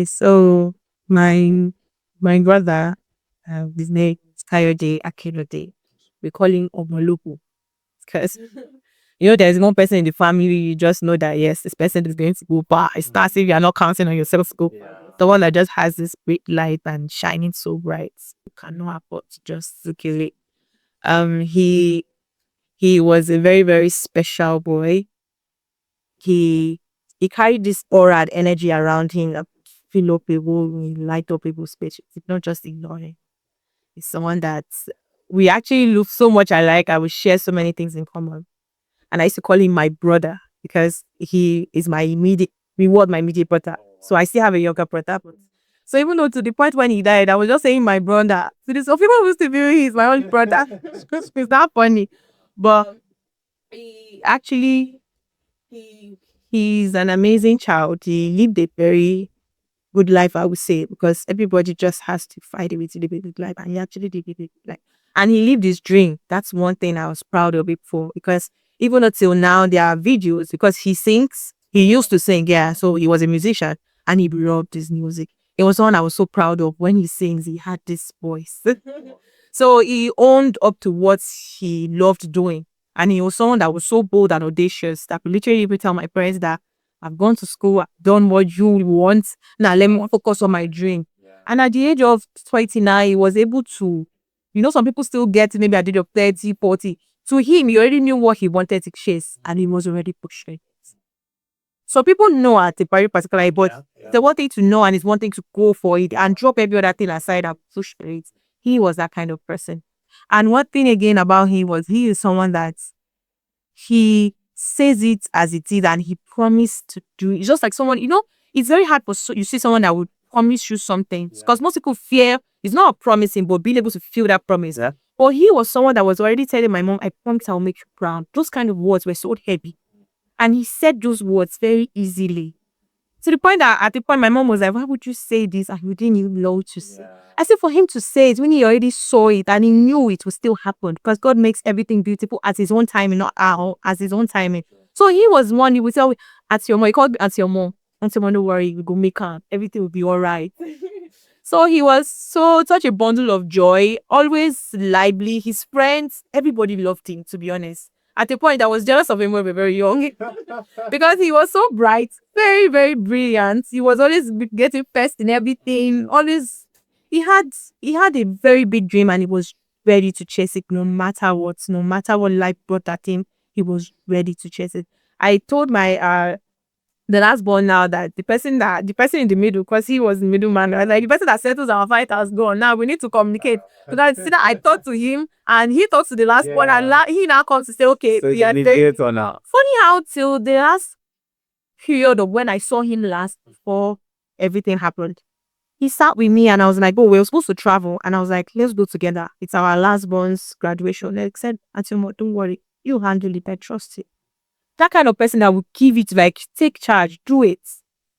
So my my brother, his name is Kayode Akinode. We call him Omolupu because there's one person in the family you just know that yes, this person is going to go bar. It's not as if you're not counting on yourself to go. The one that just has this great light and shining so bright, you cannot afford to just to kill it. He was a very very special boy. He carried this aura and energy around him that fill up people, he light up people's space. It's not just ignoring. He's someone that we actually look so much alike. I would share so many things in common. And I used to call him my brother because he is my immediate reward, my immediate brother. So I still have a younger brother. So even though to the point when he died, I was just saying my brother. So this of people used to be he's my own brother. It's not funny. But he actually he he's an amazing child. He lived a very good life, I would say, because everybody just has to fight a way to live a good life. And he actually did live a good life. And he lived his dream. That's one thing I was proud of it for. Because even until now, there are videos because he sings. He used to sing, yeah. So he was a musician and he loved his music. It was one I was so proud of. When he sings, he had this voice. So he owned up to what he loved doing. And he was someone that was so bold and audacious that could literally even tell my parents that I've gone to school, I've done what you want. Now let me focus on my dream. And at the age of 29, he was able to, some people still get maybe at the age of 30, 40. To him, he already knew what he wanted to chase and he was already pushing it. So people know at a very particular age, but the one thing to know and it's one thing to go for it and drop every other thing aside and push for it. He was that kind of person. And one thing again about him was he is someone that he says it as it is and he promised to do it. It's just like someone, it's very hard for you see someone that would promise you something because most people fear it's not promising, but being able to feel that promise. Yeah. But he was someone that was already telling my mom, I promise I'll make you proud. Those kind of words were so heavy. And he said those words very easily. To the point that at the point my mom was like, why would you say this and you didn't even know to say? I said for him to say it when he already saw it and he knew it would still happen because God makes everything beautiful at his own timing, not as his own timing. So he was one, he would tell me, at your mom, he called me at your mom. And someone, don't worry, we go make her. Everything will be all right. So he was such a bundle of joy, always lively. His friends, everybody loved him, to be honest. At a point, I was jealous of him when we were very young because he was so bright, very, very brilliant. He was always getting first in everything. Always, he had a very big dream and he was ready to chase it no matter what life brought at him. He was ready to chase it. I told my the last born now that the person in the middle, because he was the middleman, right? Like the person that settles our fight has gone. Now we need to communicate. Because see that I talked to him and he talked to the last one and he now comes to say, okay, So we are it or not? funny how till the last period of when I saw him last before everything happened. He sat with me and I was like, oh, we were supposed to travel. And I was like, let's go together. It's our last born's graduation. Like I said, Atimo, don't worry. You handle it. I trust you. That kind of person that would give it like take charge, do it.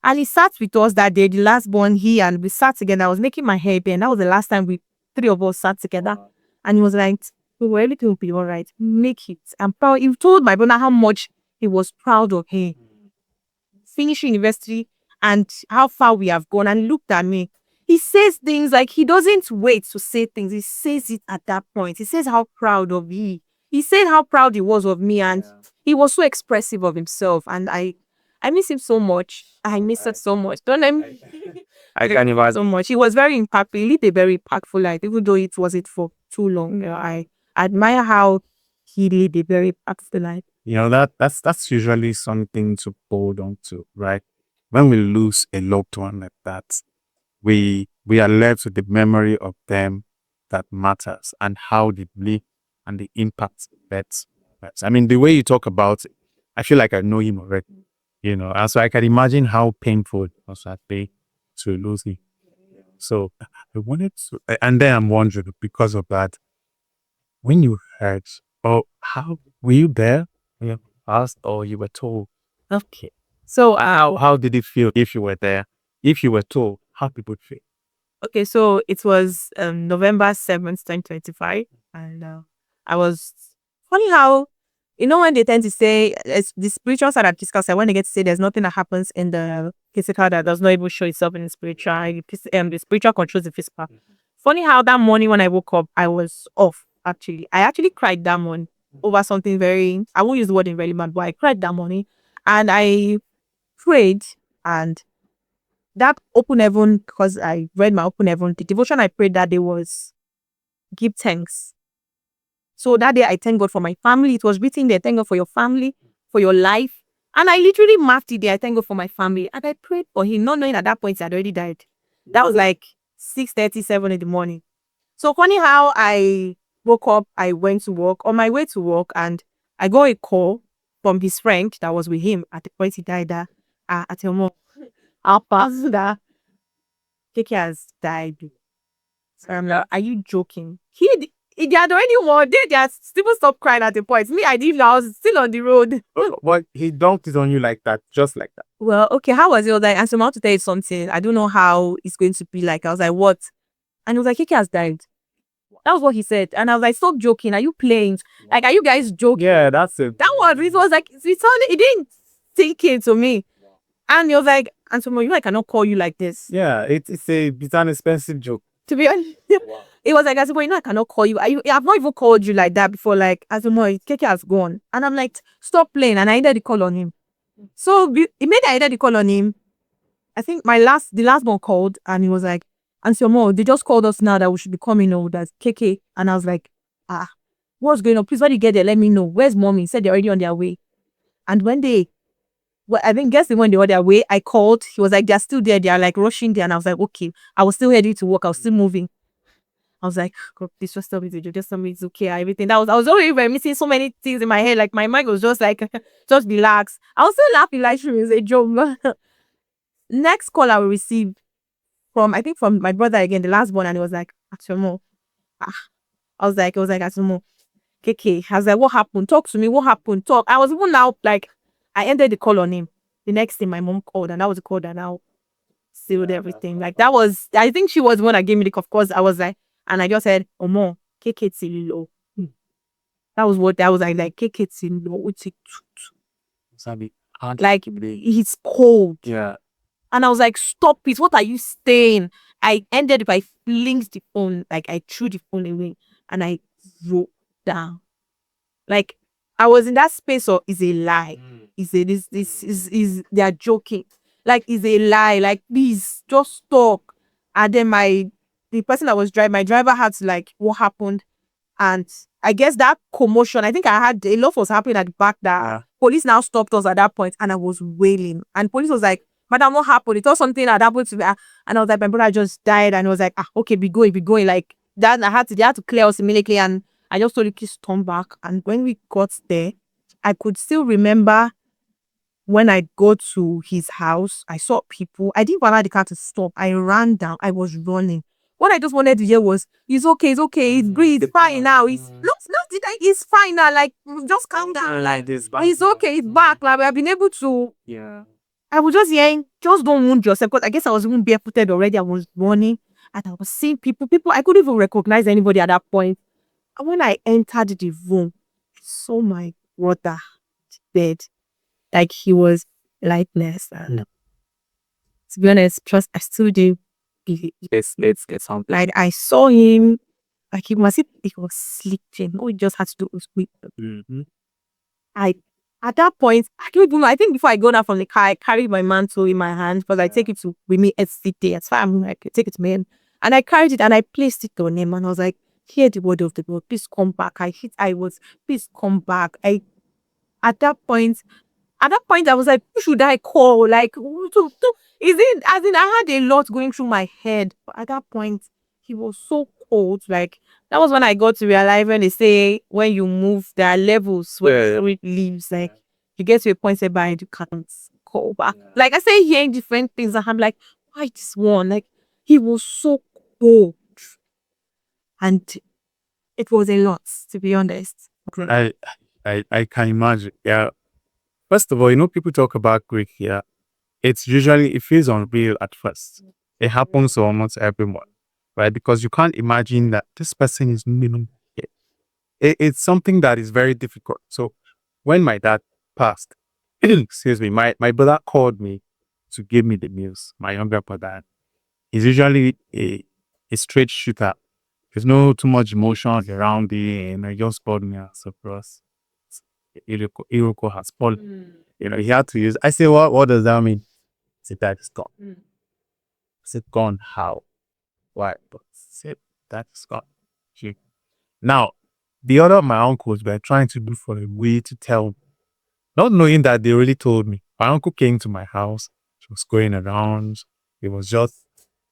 And he sat with us that day, the last born, he and we sat together. I was making my hair and that was the last time we three of us sat together. And he was like, oh, everything will be all right. Make it. I'm proud. He told my brother how much he was proud of him. Finishing university and how far we have gone and looked at me. He says things like he doesn't wait to say things. He says it at that point. He says how proud of he said how proud he was of me and he was so expressive of himself and I miss him so much. I miss it so much. Don't let me I can imagine. so much. He was very impactful. He lived a very impactful life, even though it wasn't for too long. I admire how he lived a very impactful life. That's usually something to hold on to, right? When we lose a loved one like that, we are left with the memory of them that matters and how they live and the impact that. I mean, the way you talk about it, I feel like I know him already. And so I can imagine how painful it must have been to lose him. So I wanted to, and then I'm wondering because of that, when you heard, oh, how were you there? Yeah, asked or you were told? Okay. So how did it feel if you were there? If you were told, how did it feel? Okay, so it was November 7th, 2025. And I was funny how You know, when they tend to say, it's the spiritual side of physical side, when they get to say there's nothing that happens in the physical that does not even show itself in the spiritual, the spiritual controls the physical. Funny how that morning when I woke up, I was off, actually. I actually cried that morning over something very, I won't use the word irrelevant, but I cried that morning. And I prayed, and that open heaven, because I read my open heaven, the devotion I prayed that day was give thanks. So that day I thank God for my family. It was written there, thank God for your family, for your life. And I literally marked it there, I thank God for my family. And I prayed for him, not knowing at that point he had already died. That was like 6:37 in the morning. So funny how I woke up, I went to work, on my way to work, and I got a call from his friend that was with him at the point he died, that at your mom, our pastor, that Keke has died. So I'm like, are you joking? They had already won. They had still stopped crying at the point. Me, I didn't know, I was still on the road. But he dumped it on you like that, just like that. Well, okay, how was it? I was like, and so I'm about to tell you something. I don't know how it's going to be like. I was like, what? And he was like, Keke has died. That was what he said. And I was like, stop joking. Are you playing? Like, are you guys joking? Yeah, that's it. That was, it was like, it didn't sink into me. And he was like, and so you know, I cannot call you like this. Yeah, it's an expensive joke. To be honest, it was like, I said, well, you know, I cannot call you. I've not even called you like that before. Like, as you know, Keke has gone. And I'm like, stop playing. And I ended the call on him. So, immediately I ended the call on him. I think the last one called, and he was like, and so more, they just called us now that we should be coming over. That's Keke. And I was like, what's going on? Please, when you get there, let me know. Where's mommy? He said they're already on their way. And when I think, guess when they were on their way, I called. He was like, they're still there. They're like rushing there. And I was like, okay. I was still ready to work. I was still moving. I was like, God, please just tell me to do. Just tell me it's okay. Everything. I was already missing so many things in my head. Like, my mind was just like, just relax. I was still laughing like she was a joke. Next call I will receive I think from my brother again, the last one. And he was like, Atumo. It was like, Atumo. Keke. I was like, what happened? Talk to me. What happened? Talk. I was even now, like, I ended the call on him. The next thing my mom called, and that was the call that now sealed everything. Like, that was, I think she was the one that gave me the, of course, I was like, and I just said, Omo, Keke Tilo. That was what, that was like Keke Tilo. Like, he's cold. Yeah. And I was like, stop it. What are you saying? I ended by flings the phone. Like, I threw the phone away and I wrote down. Like, I was in that space of, is a lie. Is a this is they are joking. Like, is a lie. Like, please just stop. And then the person that was driving, my driver had to, like, what happened? And I guess that commotion, I think I had a lot was happening at the back that police now stopped us at that point, and I was wailing. And police was like, Madam, what happened? It was something that happened to me. And I was like, my brother just died. And I was like, okay, be going. Like that, they had to clear us immediately. And I just told the kids to turn back. And when we got there, I could still remember when I go to his house, I saw people. I didn't allow the car to stop. I ran down. I was running. What I just wanted to hear was, it's okay, it's great, it's fine now. It's fine now. Like, just calm down. Like this. It's okay, it's back. Like, I've been able to. Yeah. I was just hearing, just don't wound yourself. Because I guess I was even barefooted already. I was running. And I was seeing people. I couldn't even recognize anybody at that point. And when I entered the room, I saw my brother dead. Like, he was lifeless. And to be honest, trust, I still do. It's something. Like, I saw him, like, he was sleeping. All he just had to do was sleep. At that point, I don't even know. I think before I go down from the car, I carried my mantle in my hand because I take it to with me every day. As far as I could take it to me. And I carried it and I placed it on him. And I was like, hear the word of the Lord. Please come back. Please come back. At that point, I was like, who should I call? Like, I had a lot going through my head. But at that point, he was so cold. Like, that was when I got to realize when they say, when you move, there are levels where it leaves. Like, you get to a point whereby you can't call back. Like, I say, hearing different things, and I'm like, why this one? Like, he was so cold. And it was a lot, to be honest. I can imagine. Yeah. First of all, people talk about grief here. It feels unreal at first. It happens to almost everyone, right? Because you can't imagine that this person is no longer here. It's something that is very difficult. So When my dad passed, excuse me, my brother called me to give me the news. My younger brother, he's usually a straight shooter. There's no too much emotion around it, and I just called me as a bros. Iroko has fallen. He had to use. I say, what does that mean? He said, that is gone. I said, gone how? Why? But he said, that is gone. She- Now, the other of my uncles were trying to look for a way to tell me, not knowing that they really told me. My uncle came to my house. She was going around. It was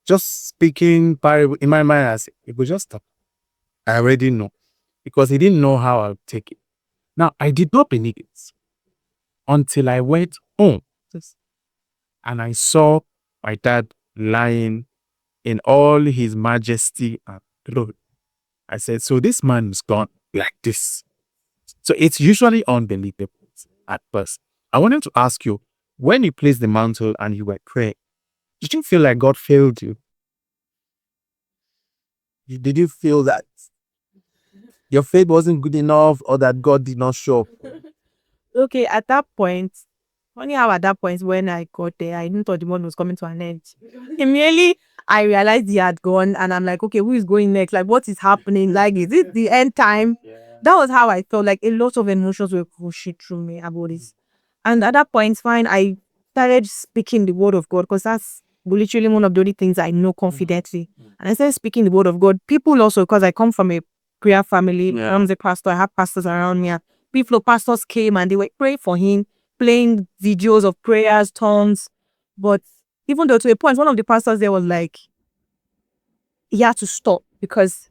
just speaking parable in my mind. I said, it would just stop. I already know because he didn't know how I would take it. Now, I did not believe it until I went home and I saw my dad lying in all his majesty and glory. I said, so this man is gone like this. So it's usually unbelievable at first. I wanted to ask you, when you placed the mantle and you were praying, did you feel like God failed you? Did you feel that your faith wasn't good enough or that God did not show up? Okay, at that point, funny how at that point when I got there, I didn't thought the month was coming to an end. Immediately, I realized he had gone, and I'm like, okay, who is going next? Like, what is happening? Like, is it the end time? That was how I felt. Like, a lot of emotions were pushing through me about this. And at that point, fine, I started speaking the word of God because that's literally one of the only things I know confidently. And I started speaking the word of God. People also, because I come from a prayer family, I'm the pastor, I have pastors around me. People, pastors came and they were praying for him, playing videos of prayers, tongues. But even though to a point, one of the pastors there was like, he had to stop because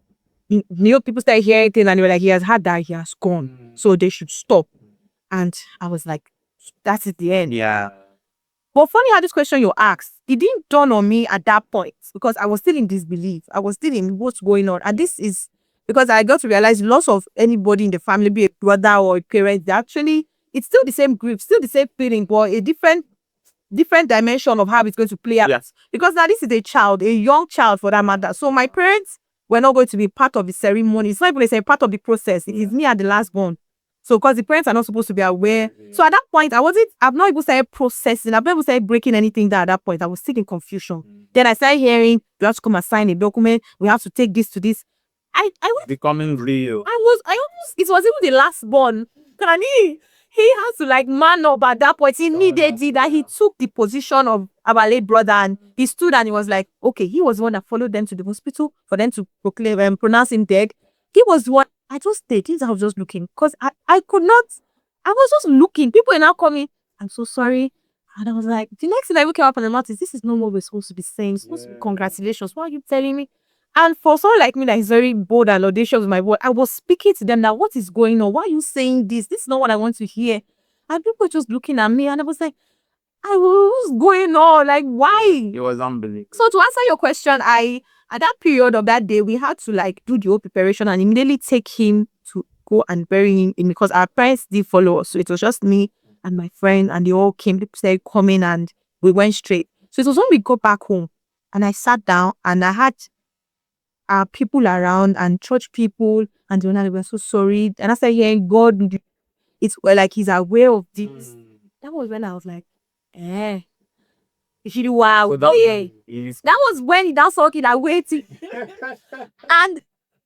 people started hearing things and they were like, he has had that, he has gone. So they should stop. And I was like, that is the end. Yeah. But funny how this question you asked, it didn't dawn on me at that point because I was still in disbelief. I was still in what's going on. And this is because I got to realize loss of anybody in the family, be a brother or a parent, actually, it's still the same grief, still the same feeling, but a different dimension of how it's going to play out. Yes. Because now this is a child, a young child for that matter. So my parents were not going to be part of the ceremony. It's not even a part of the process. It is me at the last one. So because the parents are not supposed to be aware. So at that point, I've not even started processing. I've not even started breaking anything down at that point. I was still in confusion. Then I started hearing, you have to come and sign a document. We have to take this to this. I was Becoming real. I almost, it was even the last born. And he has to like man up at that point. He needed it that he took the position of our late brother and he stood and he was like, okay, he was the one that followed them to the hospital for them to proclaim and pronounce him dead. He was the one. I just stayed. I was just looking because I could not. I was just looking. People are now coming. I'm so sorry. And I was like, the next thing I came up on the mouth is, this is not what we're supposed to be saying. It's supposed to be congratulations. Why are you telling me? And for someone like me that is very bold and audacious with my word, I was speaking to them now. What is going on? Why are you saying this? This is not what I want to hear. And people were just looking at me and I was like, what's going on? Like, why? It was unbelievable. So to answer your question, at that period of that day, we had to like do the whole preparation and immediately take him to go and bury him in because our parents did follow us. So it was just me and my friend and they all came, they started coming and we went straight. So it was when we got back home and I sat down and I had people around and church people and they were so sorry. And I started hearing God, it's like he's aware of this. That was when I was like, eh. Wow. So that That was when he now talking that waiting. And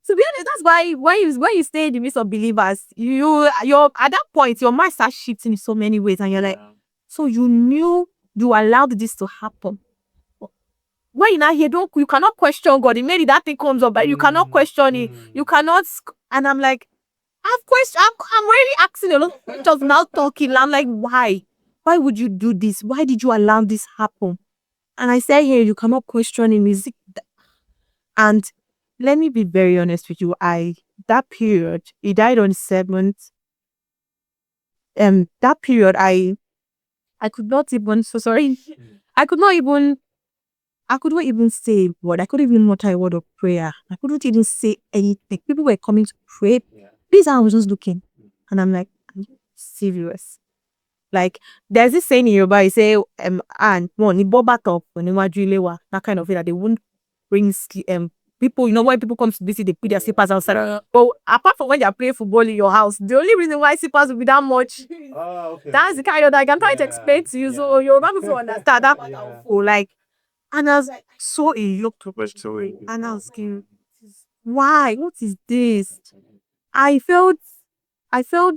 to be honest, that's why when you stay in the midst of believers, you're at that point, your mind starts shifting in so many ways, and you're like, so you knew you allowed this to happen. When you now hear, you cannot question God. Immediately that thing comes up, but you cannot question it. You cannot, and I'm like, I'm really asking a lot of questions now talking. I'm like, why? Why would you do this? Why did you allow this happen? And I said, here, you cannot question him. And let me be very honest with you. That period, he died on the 7th. That period, I could not even, so sorry. I could not even say a word. I couldn't even mutter a word of prayer. I couldn't even say anything. People were coming to pray. This I was just looking. And I'm like, are you serious? Like, there's this saying in Yoruba, you say, and one, that kind of thing, that they wouldn't bring people, when people come to visit, they put their slippers outside. But apart from when they're playing football in your house, the only reason why slippers will be that much, that's the kind of that I can try to explain to you. So you're able to understand that part of like, and I was like, so a October story. And I was thinking, why? What is this? I felt, I felt,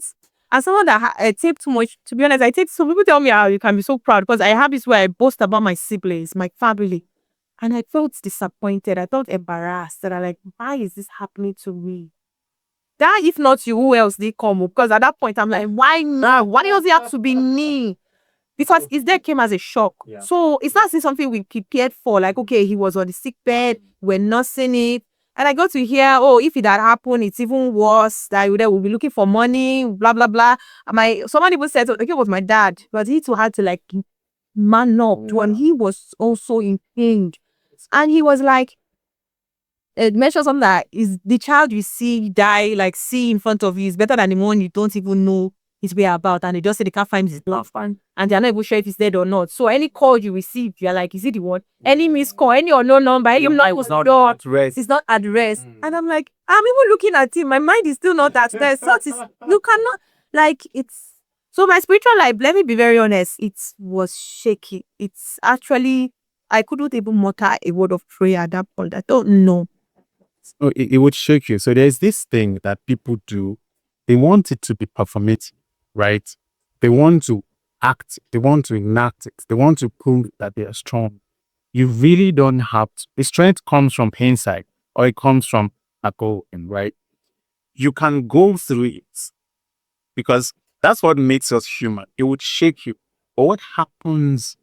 as someone that I take too much, to be honest, I take, some people tell me how you can be so proud because I have this where I boast about my siblings, my family. And I felt disappointed. I felt embarrassed that I like, why is this happening to me? That if not you, who else did come? Because at that point, I'm like, why now? Why does it have to be me? Because his death came as a shock. So it's not something we prepared for. Like, okay, he was on the sick bed, we're nursing it. And I got to hear, oh, if it had happened, it's even worse. That we'll be looking for money, blah, blah, blah. And someone even said, okay, it was my dad. But he too had to like man up when he was also in pain. And he was like, it mentions something that is the child you see die, like see in front of you is better than the one you don't even know his whereabouts, and they just say they can't find his loved one, and they're not even sure if he's dead or not. So any call you receive, you're like, is it the one? Any missed call, any unknown number, any it was not at rest. It's not at rest. And I'm like, I'm even looking at him. My mind is still not at rest. So you cannot like it's so my spiritual life, let me be very honest, it was shaky. It's actually I couldn't even mutter a word of prayer at that point. I don't know. Oh, it would shake you. So there's this thing that people do. They want it to be performative, right? They want to act. They want to enact it. They want to prove that they are strong. You really don't have to. The strength comes from inside, or it comes from a goal, right? You can go through it because that's what makes us human. It would shake you. But what happens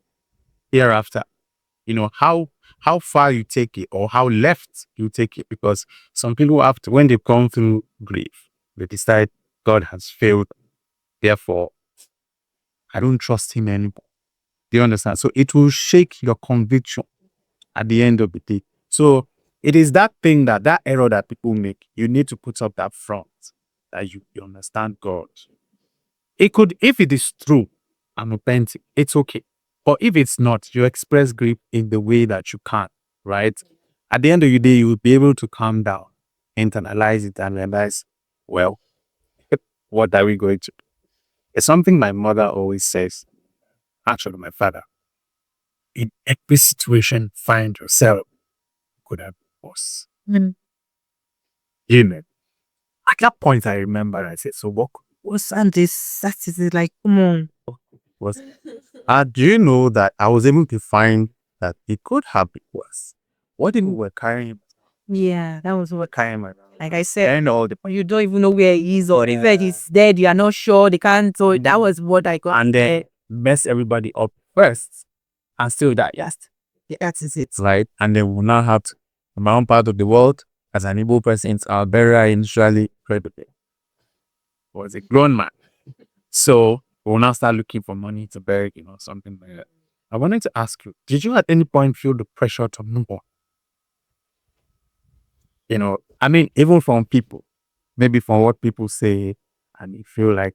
hereafter? How far you take it or how left you take it, because some people have to, when they've gone through grief, they decide God has failed, therefore I don't trust him anymore. Do you understand? So it will shake your conviction at the end of the day. So it is that thing, that error that people make. You need to put up that front that you understand God. It could, if it is true and authentic, it's okay. But if it's not, you express grief in the way that you can, right? At the end of the day, you will be able to calm down, internalize it, and realize, well, what are we going to do? It's something my mother always says, actually, my father. In every situation, find yourself could have been worse. Mm. You know, at that point, I remember I said, so what What's and this? That is it, like, come on. was? Do you know that I was able to find that it could have been worse? What if we were carrying Yeah, that was what. carrying my Like I said, and all the you don't even know where he is, or if he's dead, you are not sure. They can't. So that was what I got. and then mess everybody up first and still that yes, that is it. right? And then we'll now have to, in my own part of the world, as an Igbo person, our burial initially credited was a grown man. So we'll now start looking for money to bury, something like that. I wanted to ask you, did you at any point feel the pressure to move on? I mean, even from people, maybe from what people say, and you feel like,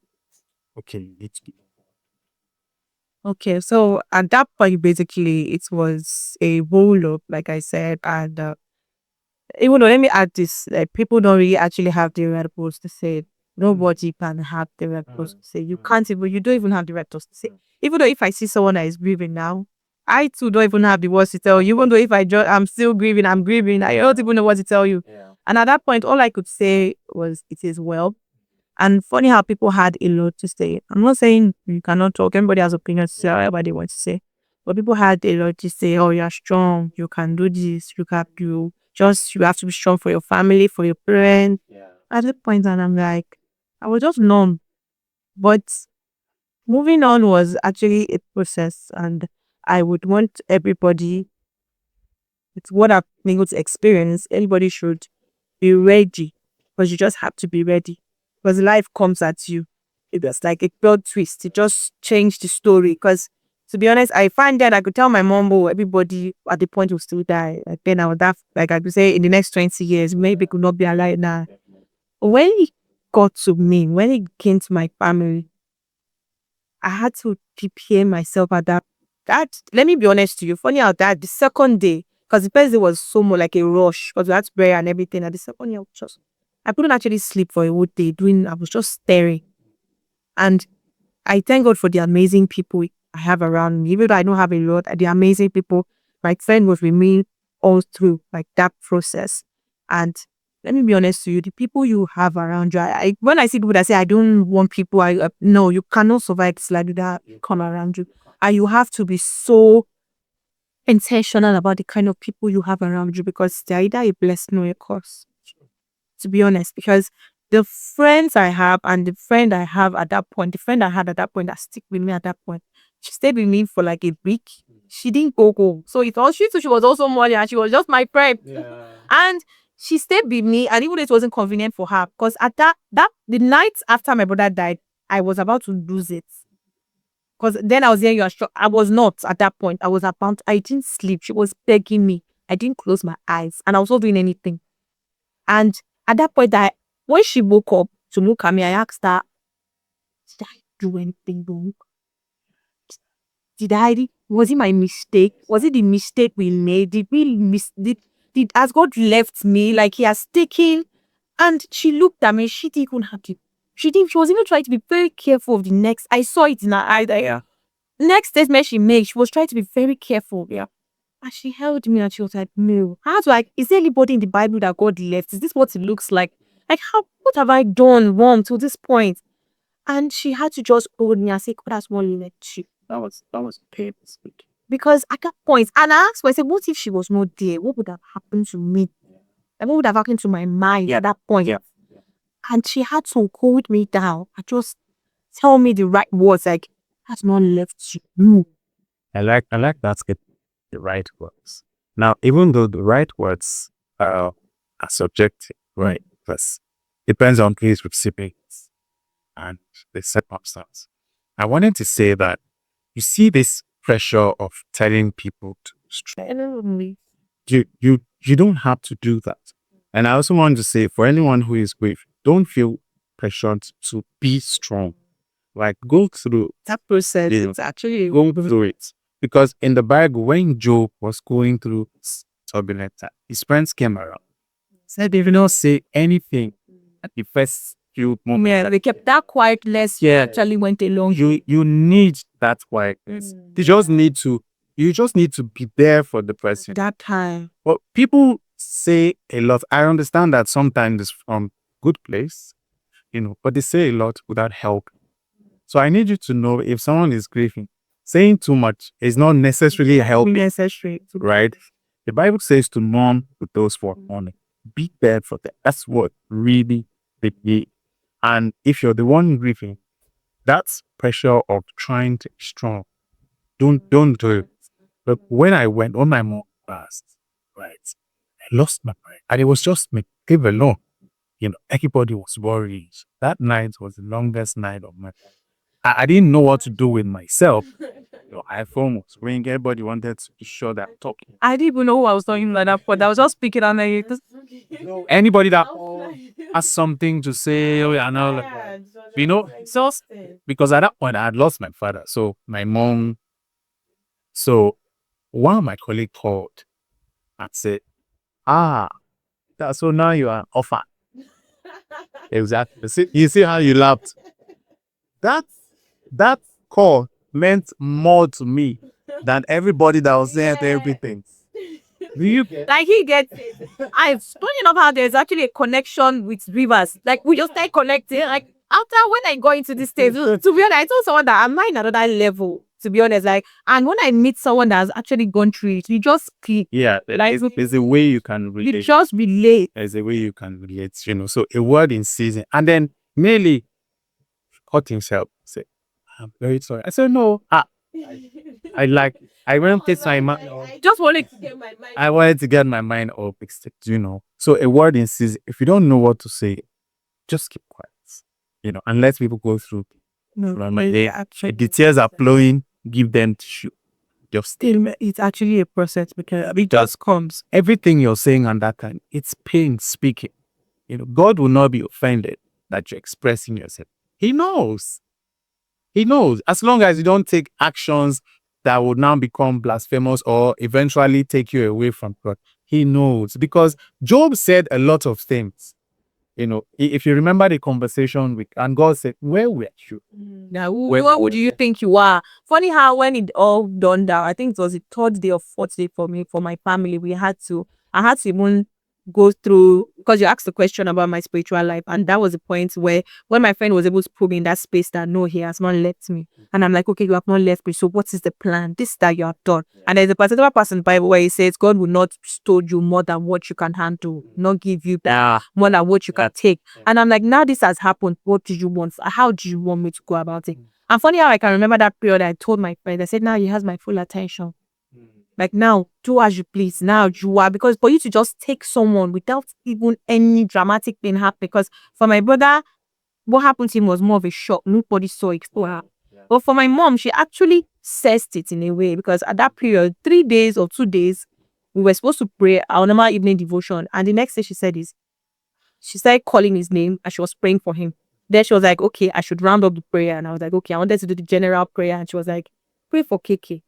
okay, you need to be. Okay, so at that point, basically, it was a roll up, like I said, and even though let me add this, like people don't really actually have the right words to say it. Nobody can have the right words to say. You can't even. You don't even have the right words to say. Even though if I see someone that is grieving now, I too don't even have the words to tell you. Even though if I'm still grieving, I'm grieving. I don't even know what to tell you. And at that point, all I could say was, "It is well." And funny how people had a lot to say. I'm not saying you cannot talk. Everybody has opinions to say whatever they want to say. But people had a lot to say. Oh, you're strong. You can do this. You have to be strong for your family, for your parents. At the point, and I'm like, I was just numb. But moving on was actually a process, and I would want everybody. It's what I've been able to experience. Everybody should be ready, because you just have to be ready, because life comes at you. It's like a plot twist. It just changed the story. Because to be honest, I find that I could tell my mom, oh, everybody at the point will still die. Like then I would have, like I could say, in the next 20 years, maybe could not be alive now. When it got to me, when it came to my family, I had to prepare myself at that. Let me be honest to you. Funny how that the second day, because the first day was so more like a rush because we had to bury and everything. And the second year, I couldn't actually sleep for a whole day. I was just staring. And I thank God for the amazing people I have around me. Even though I don't have a lot, the amazing people. My friend was with me all through like that process. And let me be honest to you, the people you have around you, when I see people that say, I don't want people, no, you cannot survive this life without come around you. And you have to be so intentional about the kind of people you have around you because they're either a blessing or a curse, to be honest. Because the friends I have and the friend I have at that point, the friend I had at that point that stick with me at that point, she stayed with me for like a week. She didn't go home. So it all she too, she was also money and she was just my friend. Yeah. And she stayed with me, and even though it wasn't convenient for her, because at that the night after my brother died, I was about to lose it. Because then I was hearing you are strong. I was not at that point. I didn't sleep. She was begging me. I didn't close my eyes. And I was not doing anything. And at that point, when she woke up to look at me, I asked her, did I do anything wrong? Was it my mistake? Was it the mistake we made? Has God left me? Like he has taken? And she looked at me. She didn't even have to. She was even trying to be very careful of the next. I saw it in her eye. Yeah. Next statement she made, she was trying to be very careful. Yeah. And she held me and she was like, no. I was like, is there anybody in the Bible that God left? Is this what it looks like? Like, what have I done wrong to this point? And she had to just hold me and say, God has one let you. That was painful. Because at that point, and I asked her, I said, what if she was not there? What would have happened to me? And what would have happened to my mind at that point? Yeah. And she had to hold me down and just tell me the right words, like, has not left you. I like that the right words. Now, even though the right words are subjective, right? Because it depends on who is recipients and the circumstance. I wanted to say that you see this pressure of telling people to strong. You don't have to do that. And I also want to say for anyone who is grieving, don't feel pressured to be strong. Like go through that process. It's actually go through it. Because in the Bible, when Job was going through turbulent time, his friends came around. Said they will not say anything at the first few moments. Yeah, they kept that quietness. Yeah, actually went along. You need that quietness. You just need to be there for the person. That time. But people say a lot. I understand that sometimes it's from good place, but they say a lot without help. So I need you to know if someone is grieving, saying too much is not necessarily helping. Right? The Bible says to mourn with those who are mourning. Be there for them. That's what really they need. And if you're the one grieving, that's pressure of trying to be strong. Don't do it. But when my mom passed, right, I lost my mind. And it was just me, give alone. Everybody was worried. That night was the longest night of my life. I didn't know what to do with myself. iPhone was ringing. Everybody wanted to be sure that I'm talking. I didn't even know who I was talking like that, but I was just speaking on it. Anybody that has something to say, and all that, because at that point I had lost my father. So my mom, one of my colleagues called and said, so now you are an orphan. Exactly. You see how you laughed? That call meant more to me than everybody that was there and everything. Like he gets it. I've funny enough how there's actually a connection with rivers. Like we just start connecting. Like after when I go into this stage, to be honest, I told someone that I'm not in another level. To be honest, and when I meet someone that has actually gone through it, we just click. Yeah, there's a way you can relate. We just relate. There's a way you can relate, So a word in season, and then merely cut himself. Say, I'm very sorry. I said no. I went to my mind. I just wanted to get my mind. I wanted to get my mind all fixed, So a word in season. If you don't know what to say, just keep quiet, and let people go through. No, the tears are flowing. Give them tissue. It's actually a process because it just comes. Everything you're saying on that time, it's pain speaking. God will not be offended that you're expressing yourself. He knows. As long as you don't take actions that would now become blasphemous or eventually take you away from God. He knows, because Job said a lot of things. If you remember the conversation and God said, "Where were you?" Now, what would you think you are? Funny how when it all done down, I think it was the third day or fourth day for me, for my family, I had to even go through, because you asked the question about my spiritual life, and that was the point where when my friend was able to put me in that space that no, he has not left me. And I'm like, okay, you have not left me. So what is the plan? This that you have done. And there's a particular passage in the Bible where he says, God will not bestow you more than what you can handle, not give you more than what you can take. And I'm like, now this has happened. What do you want? How do you want me to go about it? And funny how I can remember that period. I told my friend, I said, now he has my full attention. Like, now, do as you please. Now you are, because for you to just take someone without even any dramatic thing happen, because for my brother, what happened to him was more of a shock. Nobody saw it for her. But for my mom, she actually sensed it in a way, because at that period, 3 days or 2 days, we were supposed to pray our normal evening devotion. And the next day she started calling his name and she was praying for him. Then she was like, okay, I should round up the prayer. And I was like, okay, I wanted to do the general prayer. And she was like, pray for KK.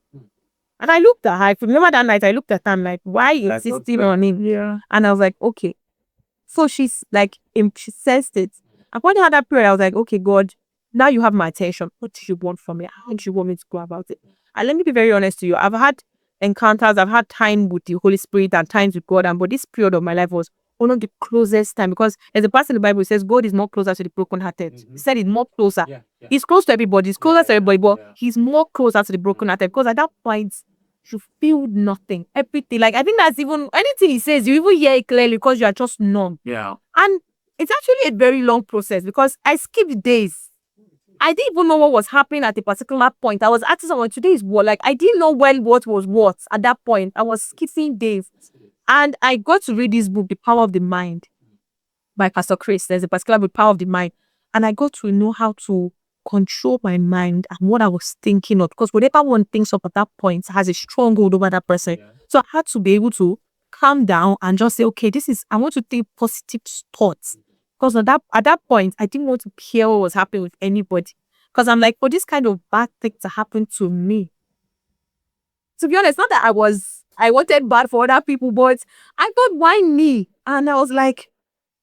And I looked at her. I remember that night, I looked at her. I'm like, why insisting on him? Yeah. And I was like, okay. So she's like, she says it. And when I had that prayer, I was like, okay, God, now you have my attention. What do you want from me? How do you want me to go about it? And let me be very honest to you. I've had encounters, I've had time with the Holy Spirit and times with God. But this period of my life was one of the closest time, because there's a passage in the Bible says God is more closer to the brokenhearted. He said it's more closer. He's close to everybody. He's closer to everybody, but he's more closer to the brokenhearted, because at that point, you feel nothing, everything. Like, I think that's even anything he says, you even hear it clearly because you are just numb. Yeah. And it's actually a very long process, because I skipped days. I didn't even know what was happening at a particular point. I was asking someone, today is what? Like, I didn't know well what was what at that point. I was skipping days. And I got to read this book, The Power of the Mind, by Pastor Chris. There's a particular book, Power of the Mind. And I got to know how to control my mind and what I was thinking of. Because whatever one thinks of at that point has a stronghold over that person. Yeah. So I had to be able to calm down and just say, okay, I want to think positive thoughts. Because at that point, I didn't want to hear what was happening with anybody. Because I'm like, for this kind of bad thing to happen to me. To be honest, not that I wanted bad for other people, but I thought, why me? And I was like,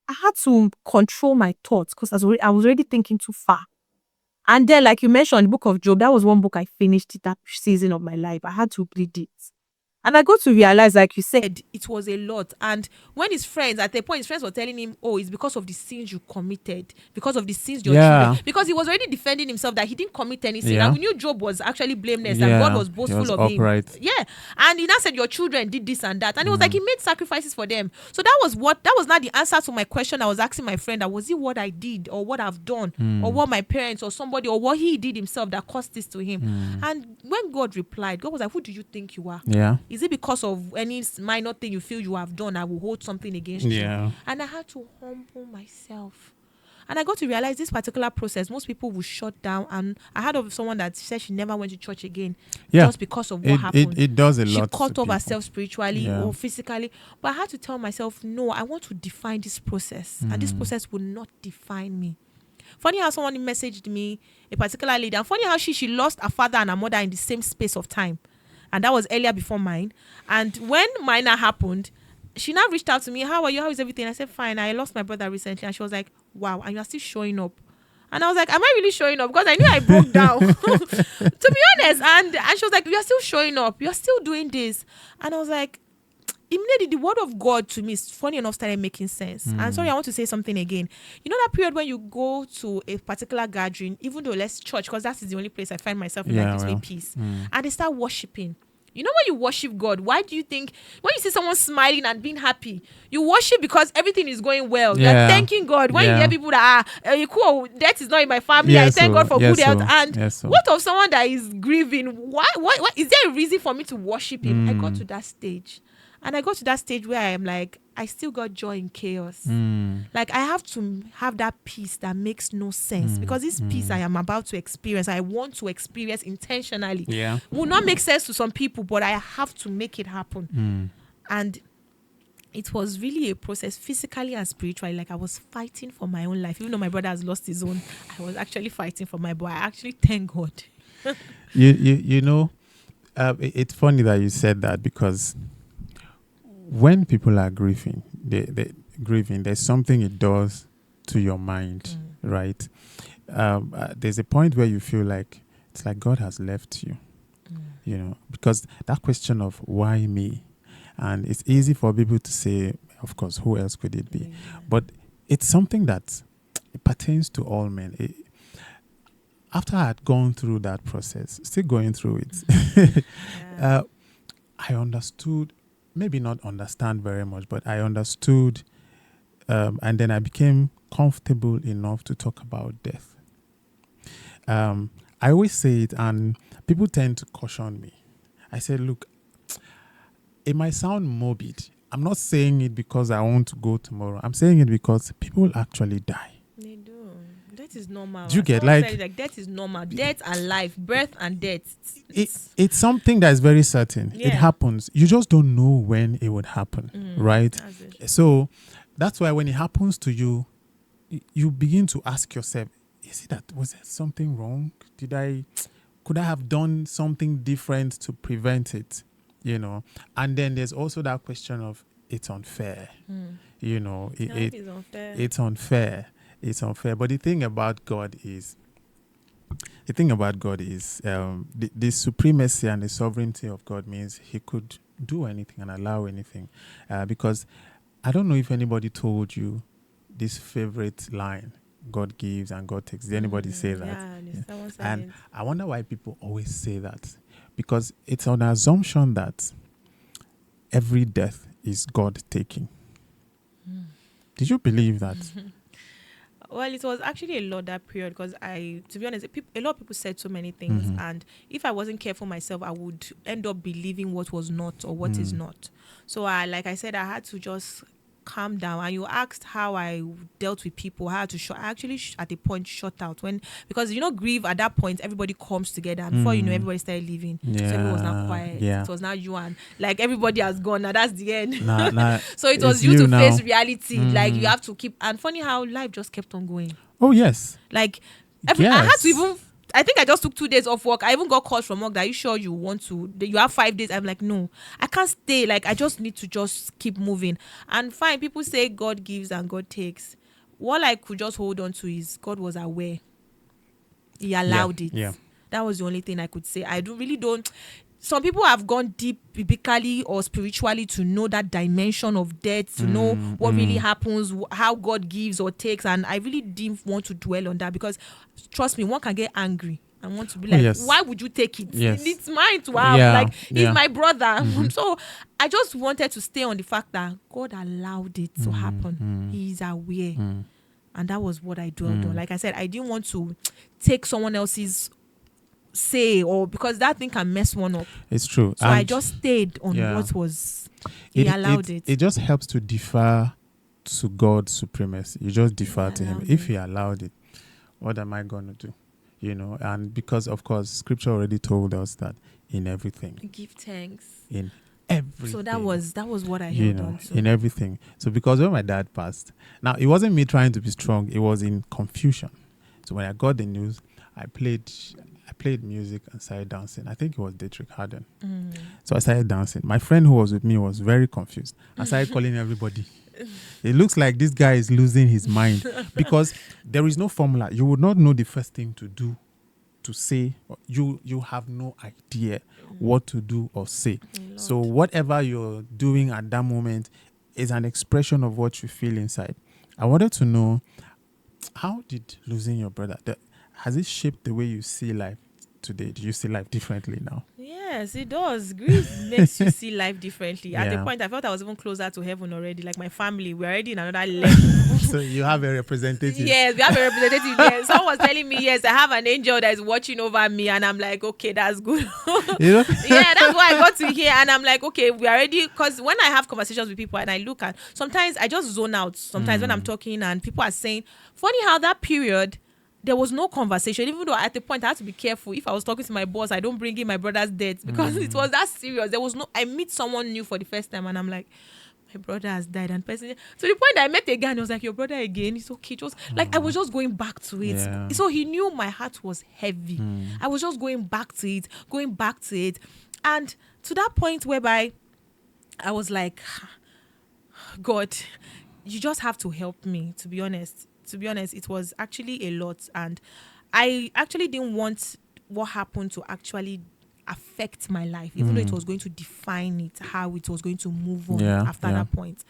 I had to control my thoughts, because I was already thinking too far. And then, like you mentioned, the book of Job, that was one book I finished that season of my life. I had to read it. And I got to realize, like you said, it was a lot. And when at the point, his friends were telling him, oh, it's because of the sins you committed, because of the sins your children. Because he was already defending himself that he didn't commit any sin. Yeah. And we knew Job was actually blameless, and God was boastful of upright. Him. Yeah. And he now said, your children did this and that. And it was like he made sacrifices for them. So that was not the answer to my question I was asking my friend. That was it what I did, or what I've done, or what my parents or somebody, or what he did himself that caused this to him. And when God replied, God was like, who do you think you are? Yeah. Is it because of any minor thing you feel you have done, I will hold something against you? And I had to humble myself. And I got to realize this particular process, most people will shut down. And I heard of someone that said she never went to church again just because of what happened. It does a lot. She cut off herself spiritually or physically. But I had to tell myself, no, I want to define this process. And this process will not define me. Funny how someone messaged me, a particular lady. And funny how she lost her father and her mother in the same space of time. And that was earlier before mine. And when mine happened, she now reached out to me. How are you? How is everything? I said, fine. I lost my brother recently. And she was like, wow, and you are still showing up. And I was like, am I really showing up? Because I knew I broke down. To be honest. And she was like, you are still showing up. You are still doing this. And I was like, immediately the word of God to me, funny enough, started making sense. And sorry, I want to say something again. You know that period when you go to a particular gathering, even though less church, because that is the only place I find myself in that gives me peace. And they start worshiping. You know when you worship God, why do you think, when you see someone smiling and being happy, you worship because everything is going well. You're thanking God. When you hear people that are, cool, death is not in my family, I thank God for good health. And what of someone that is grieving? Why is there a reason for me to worship him? I got to that stage. And I got to that stage where I am like, I still got joy in chaos. Like, I have to have that peace that makes no sense. Because this peace I am about to experience, I want to experience intentionally. Will not make sense to some people, but I have to make it happen. And it was really a process, physically and spiritually. Like, I was fighting for my own life. Even though my brother has lost his own, I was actually fighting for my boy. I actually thank God. You know, It's funny that you said that, because when people are grieving, there's something it does to your mind, right? There's a point where you feel like it's like God has left you, because that question of why me, and it's easy for people to say, of course, who else could it be? But it's something that it pertains to all men. After I had gone through that process, still going through it, I understood, maybe not understand very much, but I understood, and then I became comfortable enough to talk about death. I always say it, and people tend to caution me. I said, look, it might sound morbid. I'm not saying it because I want to go tomorrow. I'm saying it because people actually die. They do. Death is normal. Do you get Someone said, like death is normal. Death and life, birth and death. It's something that is very certain. Yeah. It happens. You just don't know when it would happen, right? That's it. So that's why when it happens to you, you begin to ask yourself, was there something wrong? Could I have done something different to prevent it? And then there's also that question of, it's unfair. Life is unfair. It's unfair. It's unfair. But the thing about God is, the supremacy and the sovereignty of God means he could do anything and allow anything. Because I don't know if anybody told you this favorite line, God gives and God takes. Did anybody say that? Someone said And it. I wonder why people always say that. Because it's an assumption that every death is God taking. Did you believe that? Well, it was actually a lot that period, because to be honest, a lot of people said so many things, and if I wasn't careful myself, I would end up believing what was not or what is not. So like I said, I had to just calm down. And you asked how I dealt with people, how to I actually at a point shut out, because grief at that point, everybody comes together, and before you know, everybody started leaving. So everyone was not quiet. It was not you, and like everybody has gone. Now that's the end. So it was you to now. face reality. Like you have to keep. And funny how life just kept on going. Oh yes. Like I had to even. I think I just took 2 days off work. I even got calls from work that, are you sure you want to? You have 5 days. I'm like, no, I can't stay. Like, I just need to just keep moving. And fine, people say God gives and God takes. What I could just hold on to is God was aware. He allowed it. Yeah. That was the only thing I could say. I really don't. Some people have gone deep biblically or spiritually to know that dimension of death, to know what really happens, how God gives or takes. And I really didn't want to dwell on that, because trust me, one can get angry and want to be like, why would you take it? Yes. It's mine to have. Yeah. Like, he's my brother. So I just wanted to stay on the fact that God allowed it to happen. He's aware. And that was what I dwelled on. Like I said, I didn't want to take someone else's say, or because that thing can mess one up. It's true. So I just stayed on what was. He allowed it. It just helps to defer to God's supremacy. You just defer to him. If he allowed it, what am I going to do? And because of course scripture already told us that in everything, give thanks. In everything. So that was what I held on to. In everything. So because when my dad passed, now it wasn't me trying to be strong, it was in confusion. So when I got the news, I played music and started dancing. I think it was Dietrich Harden. So I started dancing. My friend who was with me was very confused. I started calling everybody. It looks like this guy is losing his mind, because there is no formula. You would not know the first thing to do, to say. You have no idea what to do or say. So whatever you're doing at that moment is an expression of what you feel inside. I wanted to know, how did losing your brother, has it shaped the way you see life today? Do you see life differently now? Yes, it does. Grief makes you see life differently. At the point, I felt I was even closer to heaven already. Like my family, we're already in another level. So you have a representative. Yes, we have a representative. Yes, someone was telling me, yes, I have an angel that is watching over me, and I'm like, okay, that's good. Yeah, that's why I got to here, and I'm like, okay, we are ready. Because when I have conversations with people and I look at, sometimes I just zone out. Sometimes when I'm talking and people are saying, funny how that period, there was no conversation, even though at the point I had to be careful. If I was talking to my boss, I don't bring in my brother's death, because it was that serious. There was no, I meet someone new for the first time and I'm like, my brother has died. And person, to the point that I met a guy and he was like, your brother again? It's okay. Just like I was just going back to it. So he knew my heart was heavy. I was just going back to it. And to that point whereby I was like, God, you just have to help me, to be honest. To be honest, it was actually a lot. And I actually didn't want what happened to actually affect my life, even though it was going to define it, how it was going to move on after that point.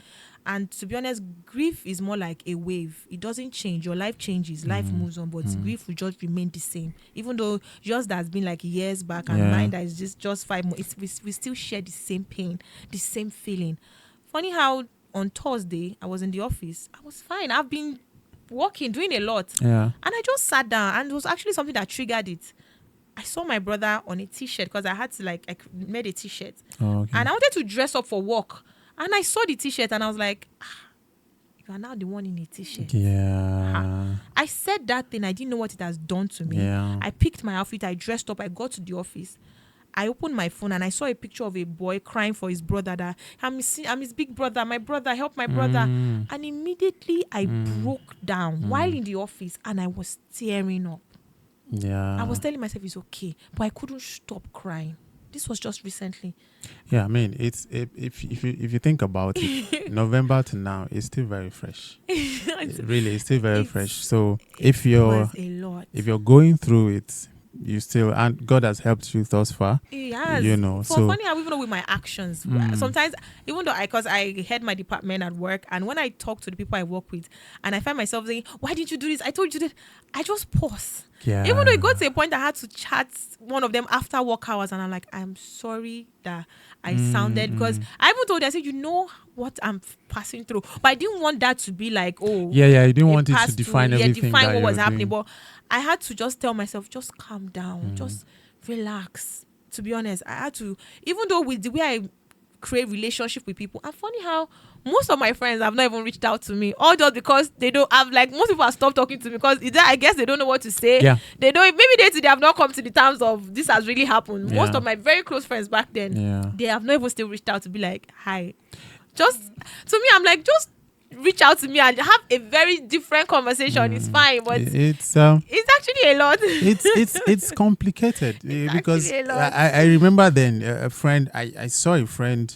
And to be honest, grief is more like a wave. It doesn't change. Your life changes, life moves on, but grief will just remain the same. Even though yours that has been like years back and mine that is just 5 more, we still share the same pain, the same feeling. Funny how on Thursday, I was in the office. I was fine. I've been working, doing a lot. Yeah. And I just sat down, and it was actually something that triggered it. I saw my brother on a t-shirt because I had to I made a t-shirt. Oh, okay. And I wanted to dress up for work. And I saw the t-shirt and I was like, you are now the one in a t-shirt. Yeah. I said that thing. I didn't know what it has done to me. Yeah. I picked my outfit. I dressed up. I got to the office. I opened my phone and I saw a picture of a boy crying for his brother that I'm his big brother. My brother, help my brother. And immediately I broke down while in the office and I was tearing up. Yeah. I was telling myself it's okay, but I couldn't stop crying. This was just recently. Yeah, I mean, it's if you think about it, November to now, it's still very fresh. It's still very fresh. So if you're going through it, you still, and God has helped you thus far. Yes. You know, so funny how even though with my actions, sometimes even though because I head my department at work, and when I talk to the people I work with, and I find myself saying, "Why did you do this? I told you that," I just pause. Yeah. Even though it got to a point I had to chat one of them after work hours, and I'm like, I'm sorry that I sounded, because I even told her, I said, you know what I'm passing through, but I didn't want that to be like, oh, you didn't want it to define everything, define what was happening. But I had to just tell myself, just calm down, just relax. To be honest, I had to, even though with the way I create relationship with people, and funny how most of my friends have not even reached out to me, all just because they don't have, like, most people have stopped talking to me because either I guess they don't know what to say. Yeah. They don't, maybe they have not come to the terms of this has really happened. Yeah. Most of my very close friends back then, they have not even still reached out to be like, hi. Just to me, I'm like, just reach out to me and have a very different conversation. It's fine, but it's actually a lot. it's complicated. Because I remember then a friend, I saw a friend,